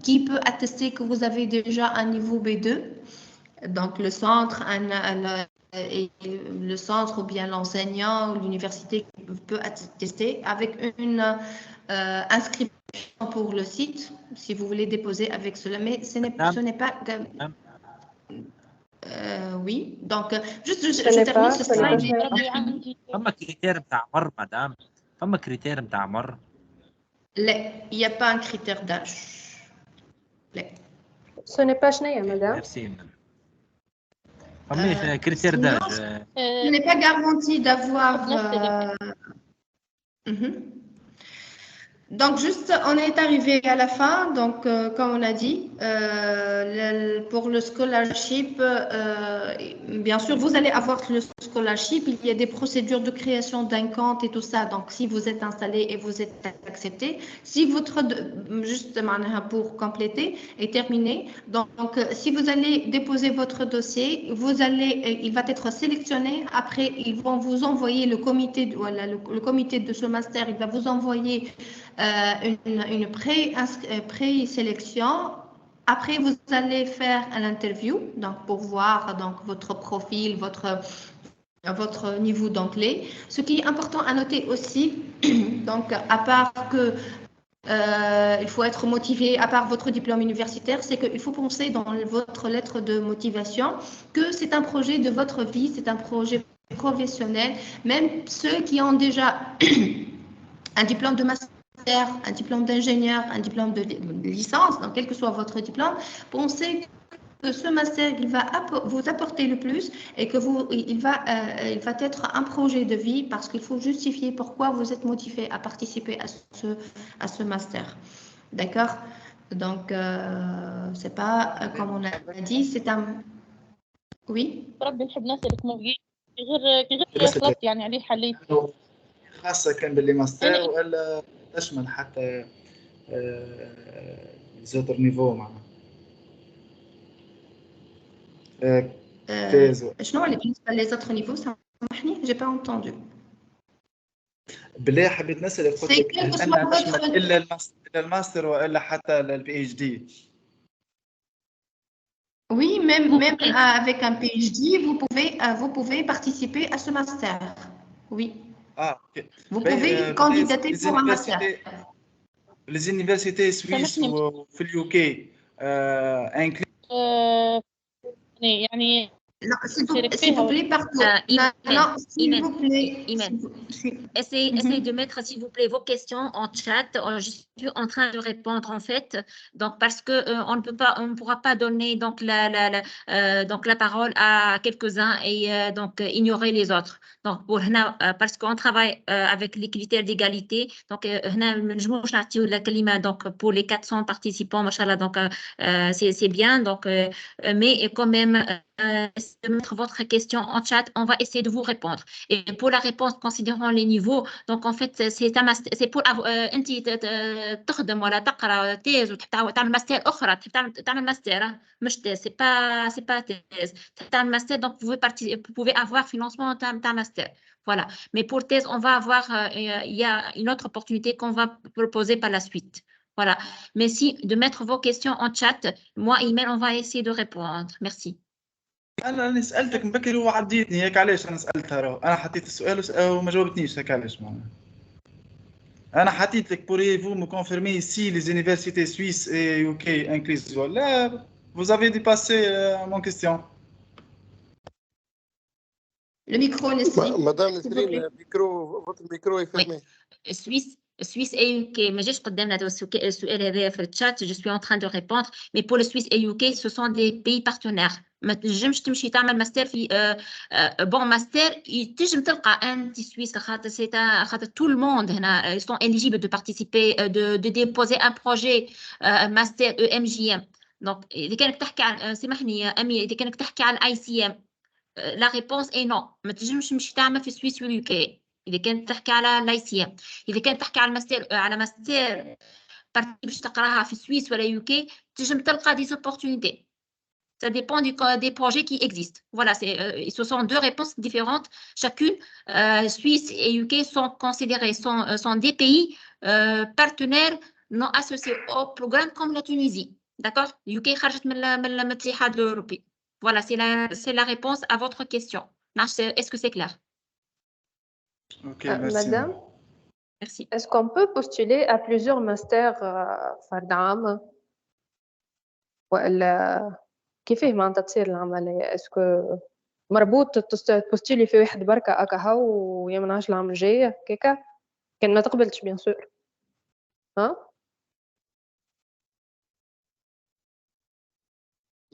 qui peut attester que vous avez déjà un niveau B2, donc le centre ou bien l'enseignant ou l'université peut attester avec une inscription pour le site, si vous voulez déposer avec cela, mais ce n'est pas... oui, donc, juste je termine ce slide. فما كريتير نتاع عمر مدام فما كريتير نتاع عمر لا il n'y a pas un critère d'âge. لا Ce n'est pas شنيا مدام. Merci. فما كريتير d'âge. Ce n'est pas garanti d'avoir... Donc, juste, on est arrivé à la fin. Donc, comme on a dit, pour le scholarship, bien sûr, vous allez avoir le scholarship. Il y a des procédures de création d'un compte et tout ça. Donc, si vous êtes installé et vous êtes accepté, si votre, juste pour compléter, est terminé, donc si vous allez déposer votre dossier, il va être sélectionné. Après, ils vont vous envoyer le comité de ce master. Il va vous envoyer une pré-sélection. Après, vous allez faire un interview donc pour voir donc votre profil, votre niveau d'anglais. Ce qui est important à noter aussi, donc à part que il faut être motivé, à part votre diplôme universitaire, c'est qu'il faut penser dans votre lettre de motivation que c'est un projet de votre vie, c'est un projet professionnel. Même ceux qui ont déjà un diplôme de master, un diplôme d'ingénieur, un diplôme de licence, donc quel que soit votre diplôme, pensez que ce master il va vous apporter le plus et que il va être un projet de vie parce qu'il faut justifier pourquoi vous êtes motivé à participer à ce master. D'accord? Donc, c'est pas, comme on a dit, c'est un... Oui? يعني عليه حليت خاصة كان باللي ماستر ولا تشمل حتى زوتر نيفو معنا شنو اللي بالنسبة لي زوتر نيفو سامحني j'ai pas entendu. بالله حبيت نسأل قلت لك أنها تشمل إلا الماستر وإلا حتى البي اتش دي. Oui, même avec un PhD, vous pouvez participer à ce master. Oui. Ah, ok. Vous pouvez candidater pour un master. Les universités suisses وفي الUK يعني Non, s'il vous plaît, partout. Non, s'il vous plaît. Essayez de mettre, s'il vous plaît, vos questions en chat. Je suis en train de répondre, en fait. Donc, parce que on ne pourra pas donner donc la parole à quelques-uns et donc ignorer les autres. Donc, parce qu'on travaille avec les critères d'égalité. Donc, donc pour les 400 participants, machallah, donc c'est bien. Donc, mais quand même. de mettre votre question en chat, on va essayer de vous répondre. Et pour la réponse, considérant les niveaux, donc en fait, c'est pour أنت تخدم ولا تقرأ thèse وتعمل ماستر أخرى، تعمل ماستر مش thèse, c'est pas thèse. تعمل master, donc vous pouvez avoir financement d'un master. Voilà. Mais pour thèse, on va avoir, il y a une autre opportunité qu'on va proposer par la suite. Voilà. Merci de mettre vos questions en chat. Moi, email, on va essayer de répondre. Merci. انا سالتك من بكري وعديتني هيك علاش انا سالتها راهو انا حطيت السؤال وما جاوبتنيش هيك علاش معناها انا حطيت لك pourriez-vous me confirmer si les universités suisses et UK incluses là vous avez dépassé mon question. Le micro Nesrine. Madame Nesrine, votre micro est fermé. Suisse et UK, mais je قدامنا السؤال هذا في الشات, je suis en train de répondre, mais pour le Suisse et UK, ce sont des pays partenaires. ما تنجمش تمشي تعمل ماستر في بون ماستر تنجم تلقى انت سويس خاطر tout le monde هنا ils sont éligibles de participer de déposer un projet master EMJM. donc إذا كانك تحكي عن سامحني يا أمي إذا كانك تحكي عن ICM la réponse est non. ما تنجمش تمشي تعمل في السويس واليو كي إذا كانت تحكي على لايسيام. إذا كانت تحكي على ماستر بارتي باش تقراها في السويس ولا يو كي تنجم تلقى دي opportunités. Ça dépend des projets qui existent. Voilà, ce sont deux réponses différentes. Chacune, Suisse et UK sont considérés, sont des pays partenaires non associés au programme comme la Tunisie. D'accord? UK خرجت من الاتحاد الأوروبي. Voilà, c'est la réponse à votre question. Est-ce que c'est clair? Ok, merci. Madame, merci. Est-ce qu'on peut postuler à plusieurs masters فرد عام ولا كيفاه معناتها تصير العملية؟ اسكو مربوط تبوستيلي في واحد بركة أكا ويا منعش العام الجاي كيكا كان ما تقبلتش بيان سور ها؟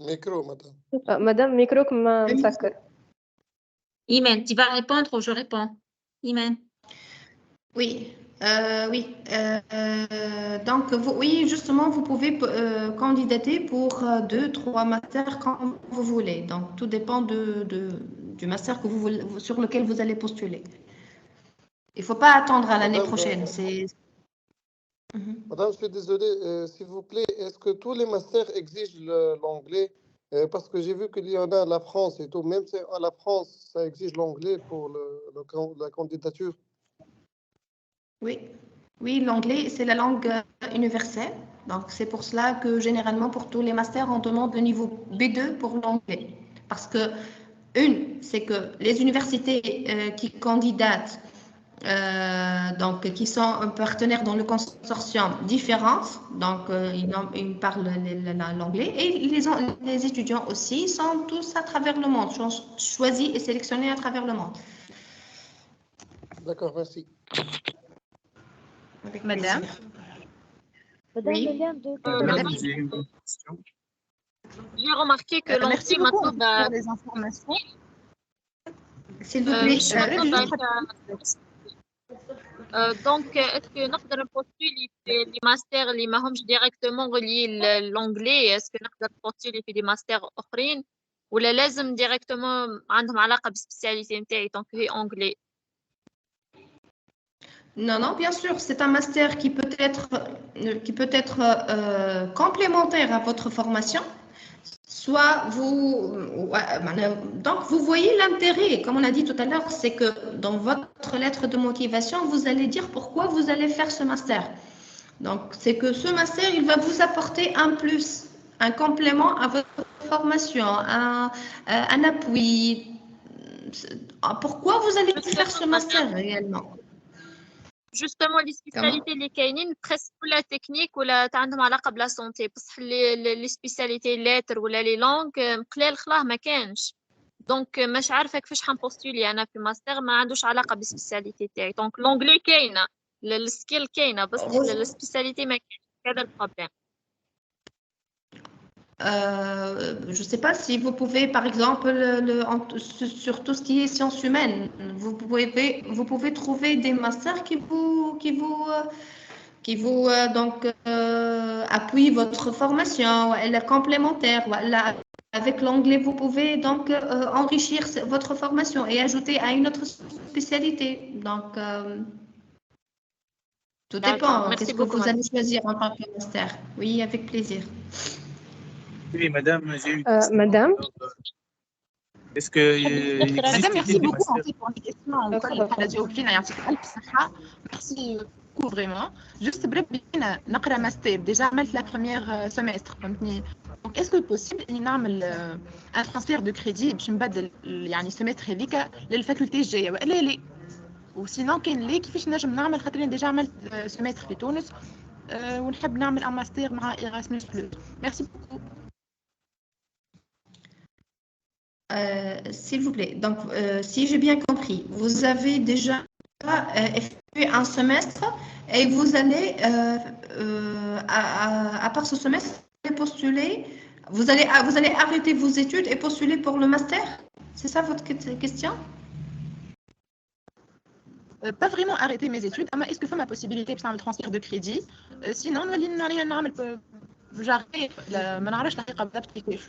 Micro, madame. Madame, micro ما مسكر. Imen, tu vas répondre ou je réponds? Imen. Oui. Oui, donc oui, justement, vous pouvez candidater pour 2, 3 masters quand vous voulez. Donc, tout dépend du master sur lequel vous allez postuler. Il ne faut pas attendre à l'année prochaine. Madame, je suis désolé, s'il vous plaît, est-ce que tous les masters exigent l'anglais? Parce que j'ai vu qu'il y en a à la France et tout. Même si à la France, ça exige l'anglais pour la candidature. Oui, oui, l'anglais, c'est la langue universelle. Donc, c'est pour cela que généralement, pour tous les masters, on demande le niveau B2 pour l'anglais. Parce que, c'est que les universités qui candidatent, donc qui sont partenaires dans le consortium différentes, donc ils parlent l'anglais, et les étudiants aussi sont tous à travers le monde, sont choisis et sélectionnés à travers le monde. D'accord, merci. Madame. Oui. J'ai remarqué que merci beaucoup pour les informations. S'il vous plaît. Donc, est-ce que نقدر نبوستولي في لي ماستر اللي ماهمش ديريكتومون غلي للانجلي؟ est-ce que نقدر نبوستولي في دي ماستر اخرين ولا لازم ديريكتومون عندهم علاقه بالسبيسياليتي نتاعي دونك هي انجلي؟ Non, non, bien sûr, c'est un master qui peut être complémentaire à votre formation. Soit donc vous voyez l'intérêt, comme on a dit tout à l'heure, c'est que dans votre lettre de motivation, vous allez dire pourquoi vous allez faire ce master. Donc, c'est que ce master, il va vous apporter un plus, un complément à votre formation, un appui. Pourquoi vous allez faire ce master réellement? Justement, les spécialités اللي كاينين presque كلها تكنيك ولا عندهم علاقه بلا سونتي، بصح لي سبيسياليتي لاتر ولا لي لونغ قلال خلاه ما كانش. دونك مش عارفه كيفاش حنبوستولي انا في ماستر ما عندوش علاقه بالسبيسياليتي تاعي. دونك لونجلي كاينه، السكيل كاينه، بس السبيسياليتي ما كاينش. هذا البروبليم. Je ne sais pas si vous pouvez, par exemple, sur tout ce qui est sciences humaines, vous pouvez trouver des masters qui vous donc appuient votre formation, elle est complémentaire, avec l'anglais, vous pouvez donc enrichir votre formation et ajouter à une autre spécialité. Donc, tout dépend. Qu'est-ce que vous allez choisir en tant que master? Oui, avec plaisir. Oui, madame, j'ai une Madame. Est-ce que Madame, merci beaucoup en fait pour les questions. Merci beaucoup vraiment. Juste بربي نقرا ماستر ديجا عملت لا بروميير سيمستر فهمتني. دونك اسكو بوسيبل اني نعمل ان ترانسفير دو كريدي باش نبدل يعني السيمستر هذيك للفاكولتي الجايه ولا لا؟ وسينون كاين لي كيفاش نجم نعمل خاطر ديجا عملت سيمستر في تونس ونحب نعمل ان ماستر مع ايراسموس بلوس. ميرسي بوكو. S'il vous plaît, donc si j'ai bien compris, vous avez déjà effectué un semestre et vous allez, à part ce semestre, postuler, vous allez arrêter vos études et postuler pour le master? C'est ça votre question? Pas vraiment arrêter mes études, mais est-ce que fait ma possibilité de faire le transfert de crédit? Sinon, j'arrête, ما نعرفش الحقيقة بالضبط كيفاش.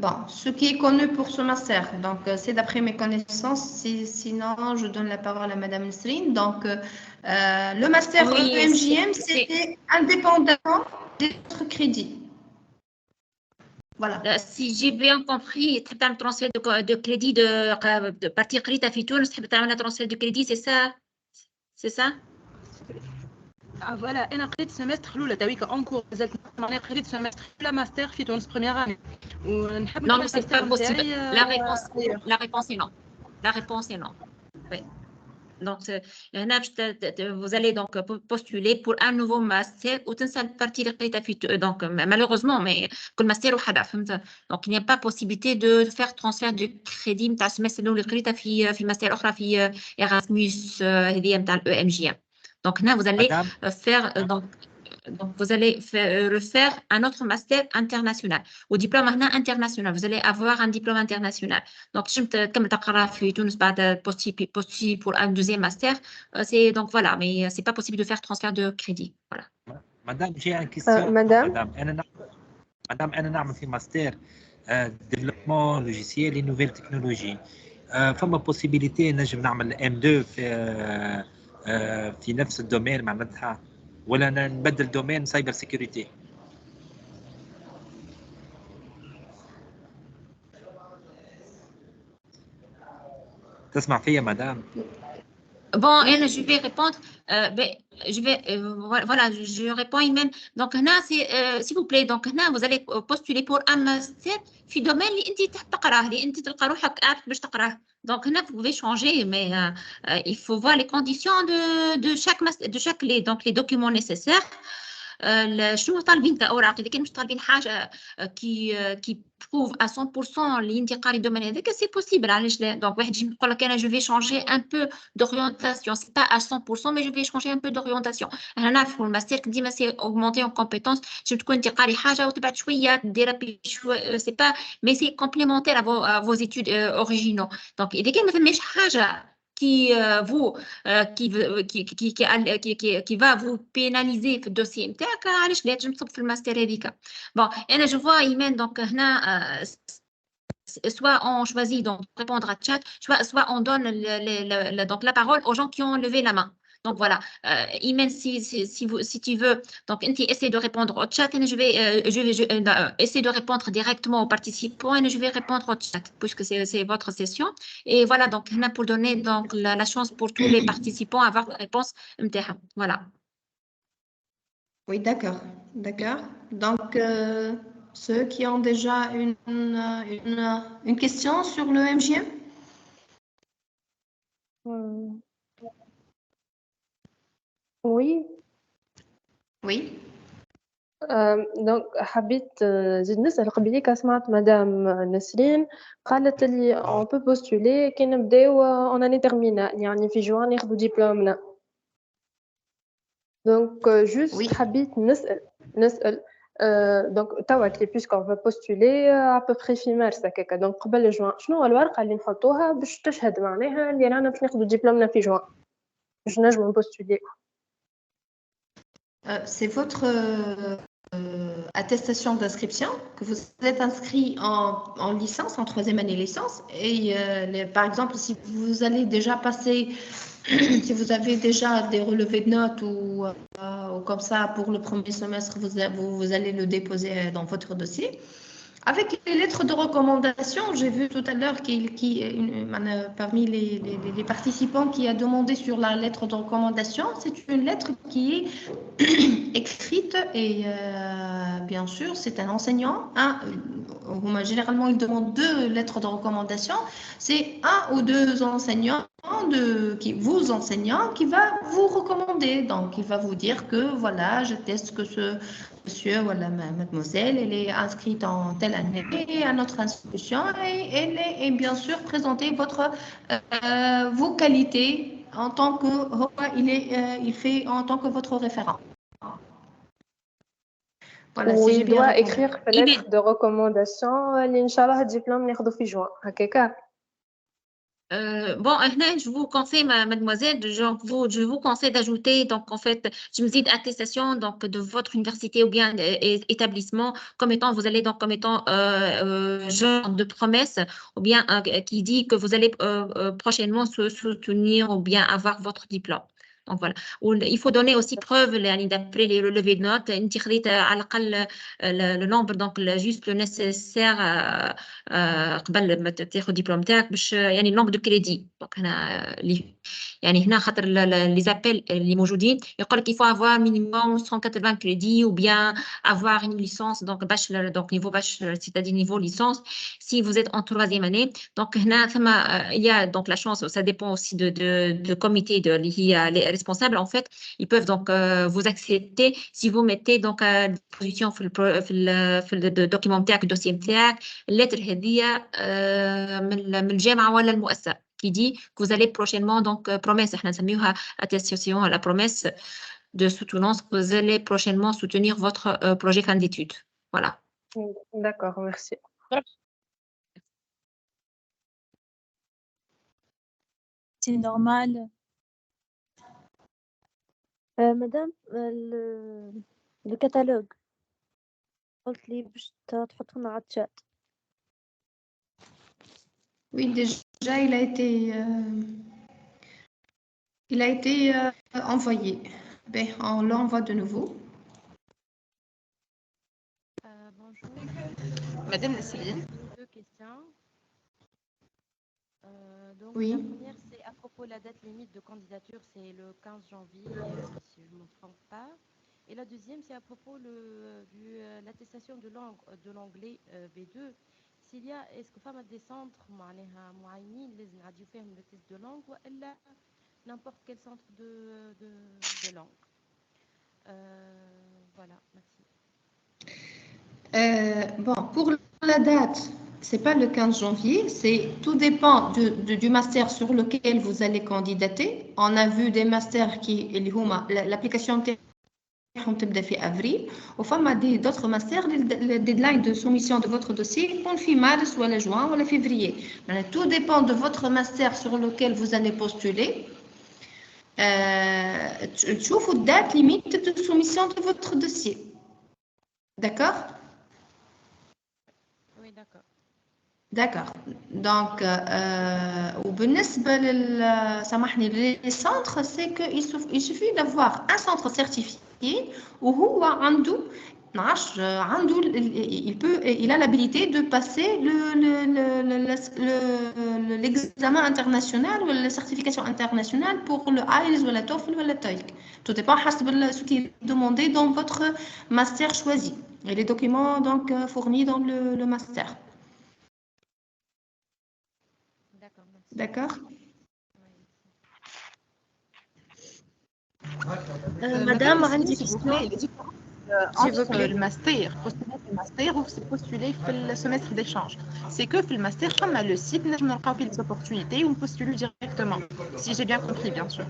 Bon, ce qui est connu pour ce master, donc c'est d'après mes connaissances, sinon je donne la parole à Madame Nesrine. Donc, le master EMJM, c'était indépendamment des autres crédits. Voilà. Si j'ai bien compris, tu as un transfert de crédit de partie crédit à Fitoun, tu as un transfert de crédit, c'est ça? C'est ça? فوالا انا قريت سمستر الاولى تويكا اونكور زلت معناها قريت سمستر لا ماستر في تونس بروميير اني ونحب Non, mais c'est pas possible. La réponse est non. La réponse est non. Oui. Donc, vous allez donc postuler pour un nouveau master ou une partie de donc malheureusement, mais que le master ou donc il n'y a pas possibilité de faire transfert du crédit de semestre le crédit في master أخرى في Erasmus هذه نتاع EMJM. Donc là, vous allez faire donc vous allez refaire un autre master international. Au diplôme international, vous allez avoir un diplôme international. Donc, comme tu as fait Tunis, postuler pour un deuxième master, c'est donc voilà, mais c'est pas possible de faire transfert de crédit. Voilà. Madame, j'ai une question. Madame, أنا نعمل في ماستر développement logiciel et nouvelles technologies. فما possibilité نجم نعمل M2 في نفس الدومين معناتها ولا نبدل دومين سايبر سيكوريتي؟ تسمع فيا مدام؟ Bon, et je vais répondre. Voilà, je réponds même. Donc, là, s'il vous plaît, donc là, vous allez postuler pour un master في domaine اللي أنت تحب تقراه، اللي أنت تلقى روحك قاعد باش تقراه. Donc là, vous pouvez changer, mais il faut voir les conditions de chaque les documents nécessaires. شنو طالبين كأوراق؟ إذا كان مش طالبين حاجة qui prouve à 100% اللي أنت قاري الدومين هذاك سي بوسيبل علاش لا؟ دونك واحد يجي يقول لك أنا جو في شونجي ان بو d'orientation سي با à 100% mais je vais changer un peu d'orientation. أنا نعرفوا الماستر ديما سي augmenter en compétence. تجم تكون أنت قاري حاجة وتبعد شوية ديرابي شوية سي با mais c'est complémentaire à vos études originaux. Donc إذا كان ما فماش حاجة qui va vous pénaliser في الدوسي نتاعك علاش لا تنجم تصب في الماستر هذيك. Bon, et je vois Imen donc هنا soit on choisit donc répondre à chat, soit on donne donc la parole aux gens qui ont levé la main. Donc voilà, Imen, si tu veux, donc essaie de répondre au chat et je vais essayer de répondre directement aux participants et je vais répondre au chat puisque c'est votre session. Et voilà, donc pour donner donc la chance pour tous les participants à avoir la réponse. Voilà. Oui, d'accord. Donc, ceux qui ont déjà une question sur le MJM? Oui. دونك حبيت زيد نسأل قبيليك سمعت مدام نسرين قالت لي on peut postuler كي نبداو en année terminale يعني في جوان ناخذوا ديبلومنا. دونك جوست حبيت نسأل دونك توا كي puisqu'on va postuler à peu près في مارس هكاكا دونك قبل جوان شنو هو الورقة اللي نحطوها باش تشهد معناها اللي رانا باش ناخذوا ديبلومنا في جوان باش نجمو نبوستولي؟ C'est votre attestation d'inscription, que vous êtes inscrit en licence, en troisième année licence. Et par exemple, si vous allez déjà passer, si vous avez déjà des relevés de notes ou comme ça pour le premier semestre, vous allez le déposer dans votre dossier. Avec les lettres de recommandation, j'ai vu tout à l'heure parmi les participants qui a demandé sur la lettre de recommandation, c'est une lettre qui est écrite et bien sûr, c'est un enseignant. Généralement, il demande 2 lettres de recommandation. C'est 1 ou 2 enseignants qui va vous recommander. Donc, il va vous dire que voilà, je teste que ce monsieur, voilà, mademoiselle, elle est inscrite en telle année à notre institution et bien sûr présenter vos qualités en tant que il fait en tant que votre référent. Voilà, si j'ai bien doit répondu. écrire في lettre de recommandation اللي إن شاء الله الدبلوم ناخده في جوان هكاكا. Bon, je vous conseille, mademoiselle, je vous conseille d'ajouter, donc en fait, je me dis attestation donc, de votre université ou bien établissement comme étant, vous allez donc comme étant genre de promesse ou bien qui dit que vous allez prochainement se soutenir ou bien avoir votre diplôme. Donc voilà. Il faut donner aussi preuve d'après les relevés de notes, le nombre, donc juste le nécessaire قبل ما تاخذ الدبلوم تاعك باش يعني النومبر دو كريدي دونك هنا يعني هنا خاطر لي زابيل اللي موجودين يقول لك il faut avoir minimum 180 crédits ou bien avoir une licence donc bachelor donc niveau bachelor c'est-à-dire niveau licence si vous êtes en troisième année donc هنا ثم il y a donc la chance ça dépend aussi de comité اللي هي les responsables en fait ils peuvent donc vous accepter si vous mettez donc à disposition في الدوكيمون نتاعك الدوسيي نتاعك اللتر هذه من الجامعه ولا المؤسسه qui dit que vous allez prochainement donc promesse احنا نسميوها attestation la promesse de soutenance que vous allez prochainement soutenir votre projet fin d'études. Voilà. D'accord, merci. C'est normal. Madame, le catalogue قلت لي باش تحطهم على الشات. Oui, déjà, il a été envoyé. Ben, on l'envoie de nouveau. Bonjour. Madame Nasserine. 2 questions. Donc, oui. La première, c'est à propos de la date limite de candidature, c'est le 15 janvier, si je ne me trompe pas. Et la deuxième, c'est à propos de l'attestation de l'anglais B2. S'il y a, est-ce que femme a des centres معينين لازم نعديو فيهم le test de langue ou n'importe quel centre de langue. Voilà, merci. Bon, pour la date, c'est pas le 15 janvier, tout dépend du master sur lequel vous allez candidater. On a vu des masters l'application تبدا في افريل وفما d'autres masters le deadline de soumission de votre dossier يكون في مارس ولا juin ولا février. Tout dépend de votre master sur lequel vous allez postuler. تشوفوا date limite de soumission de votre dossier. D'accord? Oui, d'accord. D'accord. Donc, وبالنسبة سامحني les centres, c'est qu'il suffit d'avoir un centre certifié وهو عنده il a l'habilité de passer l'examen international ou la certification internationale pour le IELTS ou la TOEFL ou la TOEIC. Tout dépend de ce qui est demandé dans votre master choisi et les documents donc fournis dans le master. D'accord. Madame, عندي question. Entre le master, postuler ou postuler le semestre d'échange. C'est que le master, comme le site, nous avons des opportunités ou postuler directement, si j'ai bien compris, bien sûr.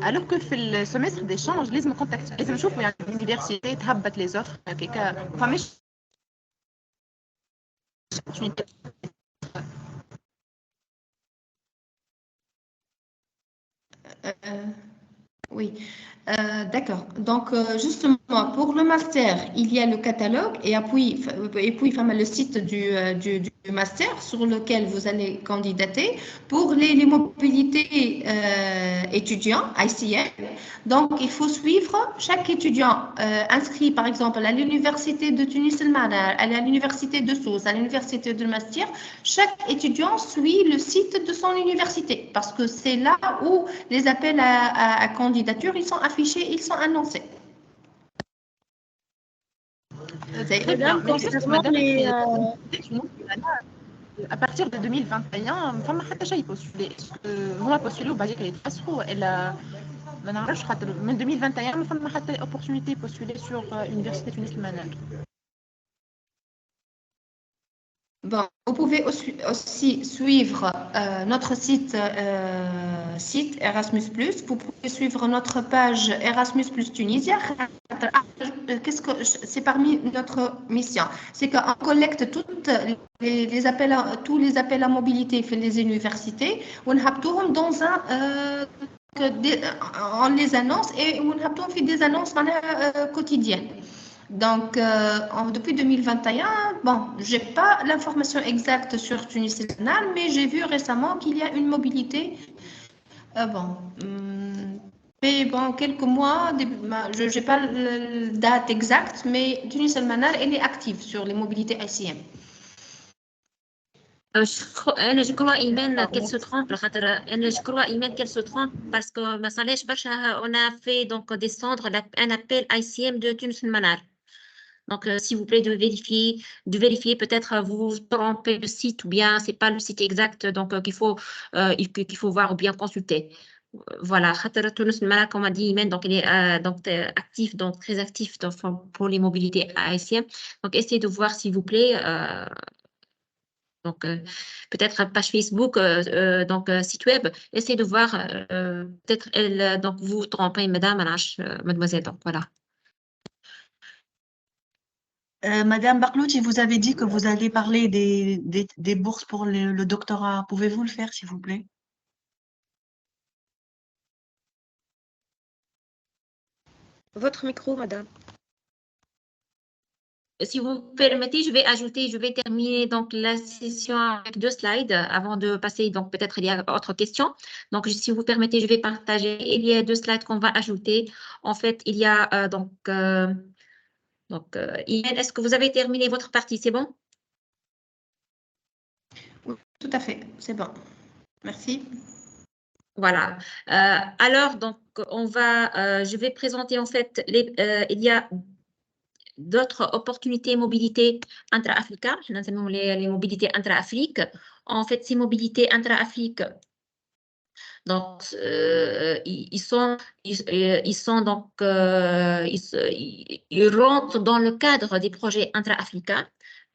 Alors que le semestre d'échange, les me contactent, les me chauffent l'université, tabat les offres, enfin, mais Oui, d'accord. Donc, justement, pour le master, il y a le catalogue et puis le site du master sur lequel vous allez candidater. Pour les mobilités étudiants, ICM, donc il faut suivre chaque étudiant inscrit, par exemple, à l'université de Tunis el-Manar, à l'université de Sousse, à l'université de Mastir. Chaque étudiant suit le site de son université parce que c'est là où les appels à candidature, ils sont affichés, ils sont annoncés. Très bien. Mais juste, madame, à partir de 2021 فما حتى شيء postulé. هما postulé وبعدين يتفسخوا إلا ما نعرفش خاطر من 2021 ما فما حتى opportunité postulée sur l'université Tunis el-Manar. Bon, vous pouvez aussi suivre notre site Erasmus+. Vous pouvez suivre notre page Erasmus+ Tunisia. C'est parmi notre mission. C'est qu'on collecte tous les appels à mobilité fait les universités. On dans on les annonce et on fait des annonces quotidiennes. Donc, depuis 2021, bon, je n'ai pas l'information exacte sur Tunis el-Manar, mais j'ai vu récemment qu'il y a une mobilité. Mais bon, quelques mois, je n'ai pas la date exacte, mais Tunis el-Manar, elle est active sur les mobilités ICM. Je crois Imen qu'elle se trompe je crois Imen qu'elle se trompe parce que ما صالحش برشا on a fait donc descendre un appel ICM de Tunis el-Manar. Donc, s'il vous plaît, de vérifier peut-être vous vous trompez de site ou bien c'est pas le site exact donc qu'il faut voir ou bien consulter. Voilà, comme a dit Imen, donc il est actif, donc très actif pour les mobilités ASM. Donc, essayez de voir s'il vous plaît. Donc, peut-être page Facebook, donc site web. Essayez de voir. Peut-être elle, donc vous vous trompez, mademoiselle. Donc voilà. Madame Barclouti, vous avez dit que vous allez parler des bourses pour le doctorat. Pouvez-vous le faire, s'il vous plaît? Votre micro, madame. Si vous permettez, je vais terminer donc la session avec 2 slides avant de passer. Donc peut-être il y a autre question. Donc si vous permettez, je vais partager. Il y a 2 slides qu'on va ajouter. En fait, il y a Imen, est-ce que vous avez terminé votre partie? C'est bon? Oui, tout à fait. C'est bon. Merci. Voilà. Alors, donc, je vais présenter en fait, il y a d'autres opportunités mobilité intra-Afrique, les mobilités intra-Afrique. En fait, ces mobilités intra-Afrique, donc, ils rentrent dans le cadre des projets intra-africains.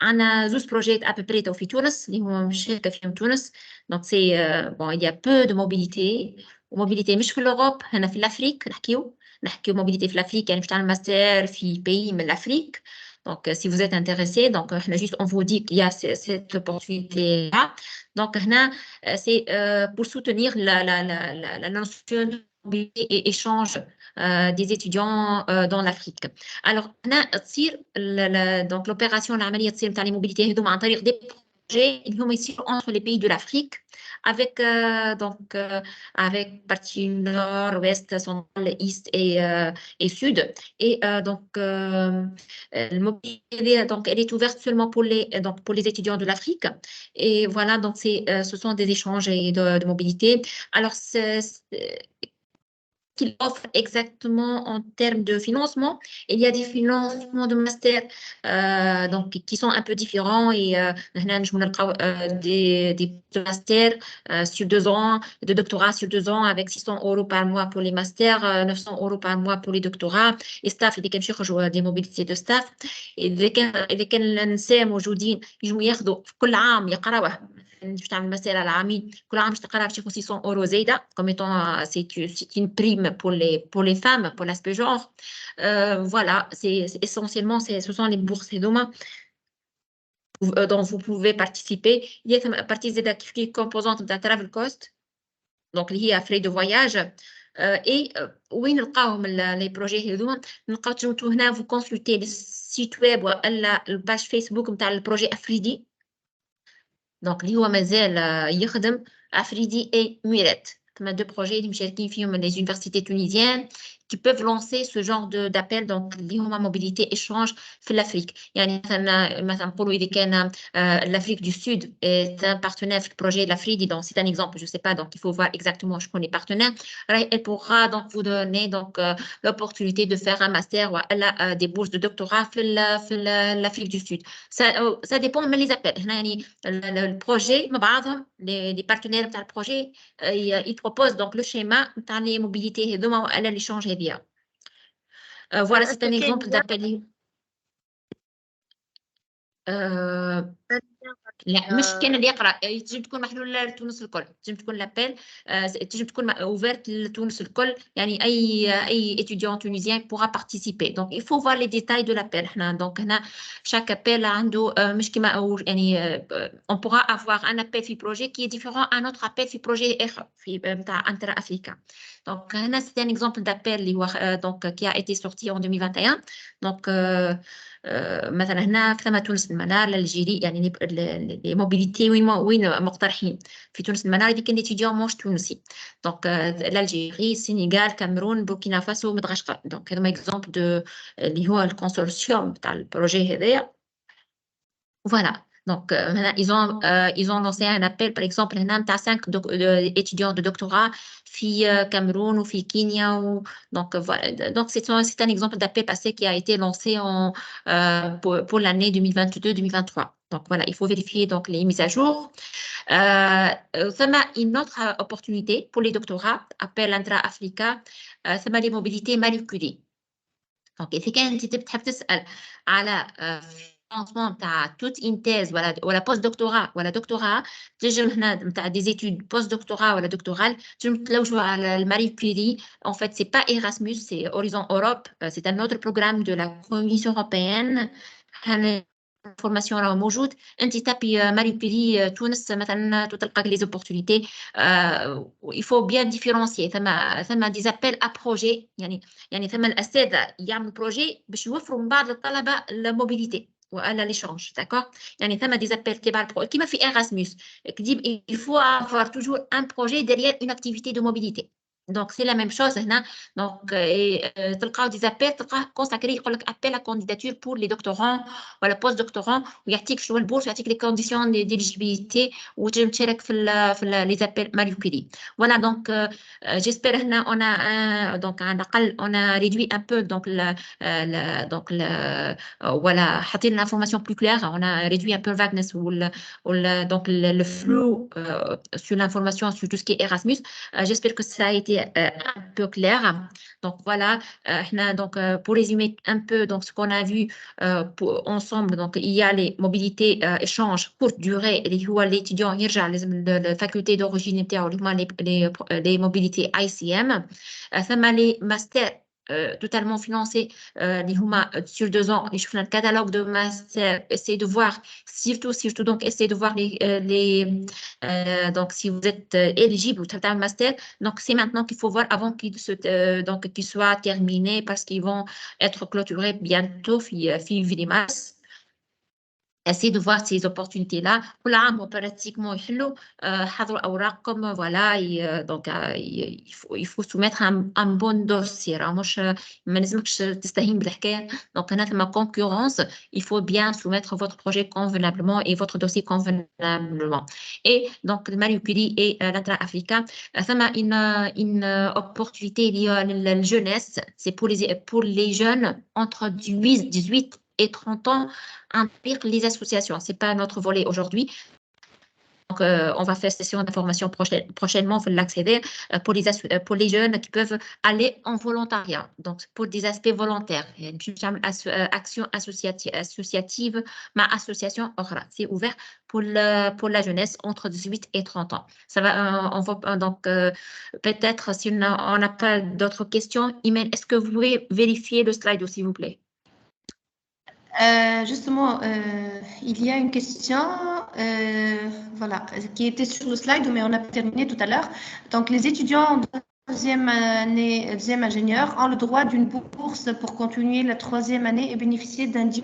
عندنا زوج بروجيات à peu près في تونس اللي هو شركة فيهم تونس. Donc c'est bon, il y a peu de mobilité. وموبيليتي مش في l'Europe, هنا في l'Afrique نحكيو موبيليتي في l'Afrique يعني باش تعمل ماستر في pays من l'Afrique. Donc si vous êtes intéressé, donc on vous dit qu'il y a cette opportunité là. Donc هنا c'est pour soutenir la notion de mobilité et échange des étudiants dans l'Afrique. Alors, donc l'opération العملية تصير نتاع les mobilités هذوما عن طريق des projets اللي هما يصيروا entre les pays de l'Afrique avec avec partie nord, ouest, centrale, est et sud. Et donc donc elle est ouverte seulement pour les étudiants de l'Afrique. Et voilà, donc ce sont des échanges et de mobilité. Alors qu'il offre exactement en termes de financement. Il y a des financements de master donc, qui sont un peu différents et des masters sur 2 ans, de doctorat sur 2 ans avec 600 € par mois pour les masters, 900 € par mois pour les doctorats. Et staff, اللي كان يخرجوا des mobilités de staff. اللي كان النساء موجودين يجوا ياخذوا كل عام يقراوه. باش تعمل مسألة العامين كل عام باش تقرا باش ياخذ 600 € زايدة comme étant c'est une prime pour les femmes pour l'aspect genre. Voilà, c'est essentiellement ce sont les bourses هذوما dont vous pouvez participer. Il y a partie زايدة كيف composante de travel cost donc liée à frais de voyage. et وين نلقاوهم لي بروجي هذوما نلقاو تجمعوا هنا vous consultez le site web ولا الباج فيسبوك نتاع البروجي افريدي دونك اللي هو مازال يخدم افريدي اي ميريت كما دو بروجي اللي مشاركين فيهم les universités tunisiennes qui peuvent lancer ce genre d'appel donc اللي هما mobilité échange في l'Afrique يعني مثلا نقولوا إذا كان l'Afrique du Sud est un partenaire في البروجي l'Afrique donc c'est un exemple je sais pas donc il faut voir exactement je connais partenaires elle pourra donc vous donner donc l'opportunité de faire un master ou des bourses de doctorat في l'Afrique du Sud ça dépend من les appels هنا يعني البروجي مع بعضهم les partenaires بتاع البروجي ils proposent donc le schéma بتاع les mobilités هذوما ولا l'échange هذيا voilà c'est un exemple d'appel لا مش كان اللي يقرا تجم تكون محلوله لتونس الكل تجم تكون لابيل تجم تكون اوفرت لتونس الكل يعني اي étudiant tunisien pourra participer donc il faut voir les détails de l'appel هنا donc هنا chaque appel عنده مش كما يعني on pourra avoir un appel في projet qui est différent à notre appel في projet اخر في نتاع انترا افريكا donc هنا c'est un exemple d'appel اللي هو donc qui a été sorti en 2021 donc مثلا هنا كما تونس المنار الجيري يعني لي موبيليتي وين مقترحين في تونس المنار اللي كان ديتيديون موش تونسي دونك الجيري السنغال كاميرون بوركينا فاسو مدغشقر دونك هذوما اكزومبل دو اللي هو الكونسورسيوم تاع البروجي هذايا فوالا Donc, ils ont lancé un appel, par exemple, il y a 5 étudiants de doctorat, Cameroun ou Kenya. Donc, voilà. Donc, c'est un exemple d'appel passé qui a été lancé pour l'année 2022-2023. Donc, voilà, il faut vérifier donc, les mises à jour. Ça m'a une autre opportunité pour les doctorats, appel intra-Africa, ça m'a les mobilités Marie Curie. Donc, إذا كانت تحب تسأل على financement تاع toute une thèse ولا post doctorat ولا doctorat تجم هنا نتاع des études post doctorat ولا doctoral تجم تلوجوا على الماري كوري en fait c'est pas Erasmus c'est Horizon Europe c'est un autre programme de la Commission européenne الفورماسيون راه موجود انت تابي ماري كوري تونس مثلا تلقاك لي زوبورتونيتي il faut bien différencier ثم دي زابيل ا بروجي يعني ثم الاساتذه يعملوا بروجي باش يوفروا من بعض للطلبه الموبيليتي ولا ليشونج داكور يعني ثم دي زابيل كيما في Erasmus كديب il faut avoir toujours un projet derrière une activité de mobilité donc c'est la même chose هنا donc تلقاو دي زابيل تلقاه كونساكري يقول لك ابيل ا كانديداتور بور لي دكتورون ولا بوست دكتورون ويعطيك شنو البورس ويعطيك لي كونديسيون ديليجيبيليتي وتجم تشارك في لي زابيل ماري كوري voilà donc j'espère هنا on a donc على الاقل on a réduit un peu donc donc voilà حاطين l'information plus claire on a réduit un peu le vagueness donc le flou sur l'information sur tout ce qui est Erasmus j'espère que ça a été un peu clair. Donc voilà, donc, pour résumer un peu donc, ce qu'on a vu ensemble, donc, il y a les mobilités échanges courte durée, l'étudiant la faculté d'origine les mobilités ICM, ça m'a les masters totalement financés sur 2 ans. Et je fais un catalogue de master, essayez de voir, surtout donc essayez de voir donc si vous êtes éligible au un master, donc c'est maintenant qu'il faut voir avant qu'il soit terminé parce qu'ils vont être clôturés bientôt, fin mars. Essayez de voir ces opportunités-là. كل عام pratiquement يحلوا حضروا أوراقكم voilà donc il faut soumettre un bon dossier راه مش ما لازمكش تستهين بالحكاية donc هنا ثم concurrence il faut bien soumettre votre projet convenablement et votre dossier convenablement et donc le Marie Curie et l'intra-Africa ثم une opportunité liée à la jeunesse c'est pour les jeunes entre 18 et 30 ans implique les associations. Ce n'est pas notre volet aujourd'hui. Donc, on va faire session d'information prochainement, il faut l'accéder pour les jeunes qui peuvent aller en volontariat. Donc, pour des aspects volontaires. Action associative, ma association aura. C'est ouvert pour la jeunesse entre 18 et 30 ans. Ça va, on va donc peut-être si on n'a pas d'autres questions, Imen, est-ce que vous pouvez vérifier le slide, s'il vous plaît? Justement, il y a une question voilà, qui était sur le slide, mais on a terminé tout à l'heure. Donc, les étudiants de deuxième ingénieur ont le droit d'une bourse pour continuer la troisième année et bénéficier d'un diplôme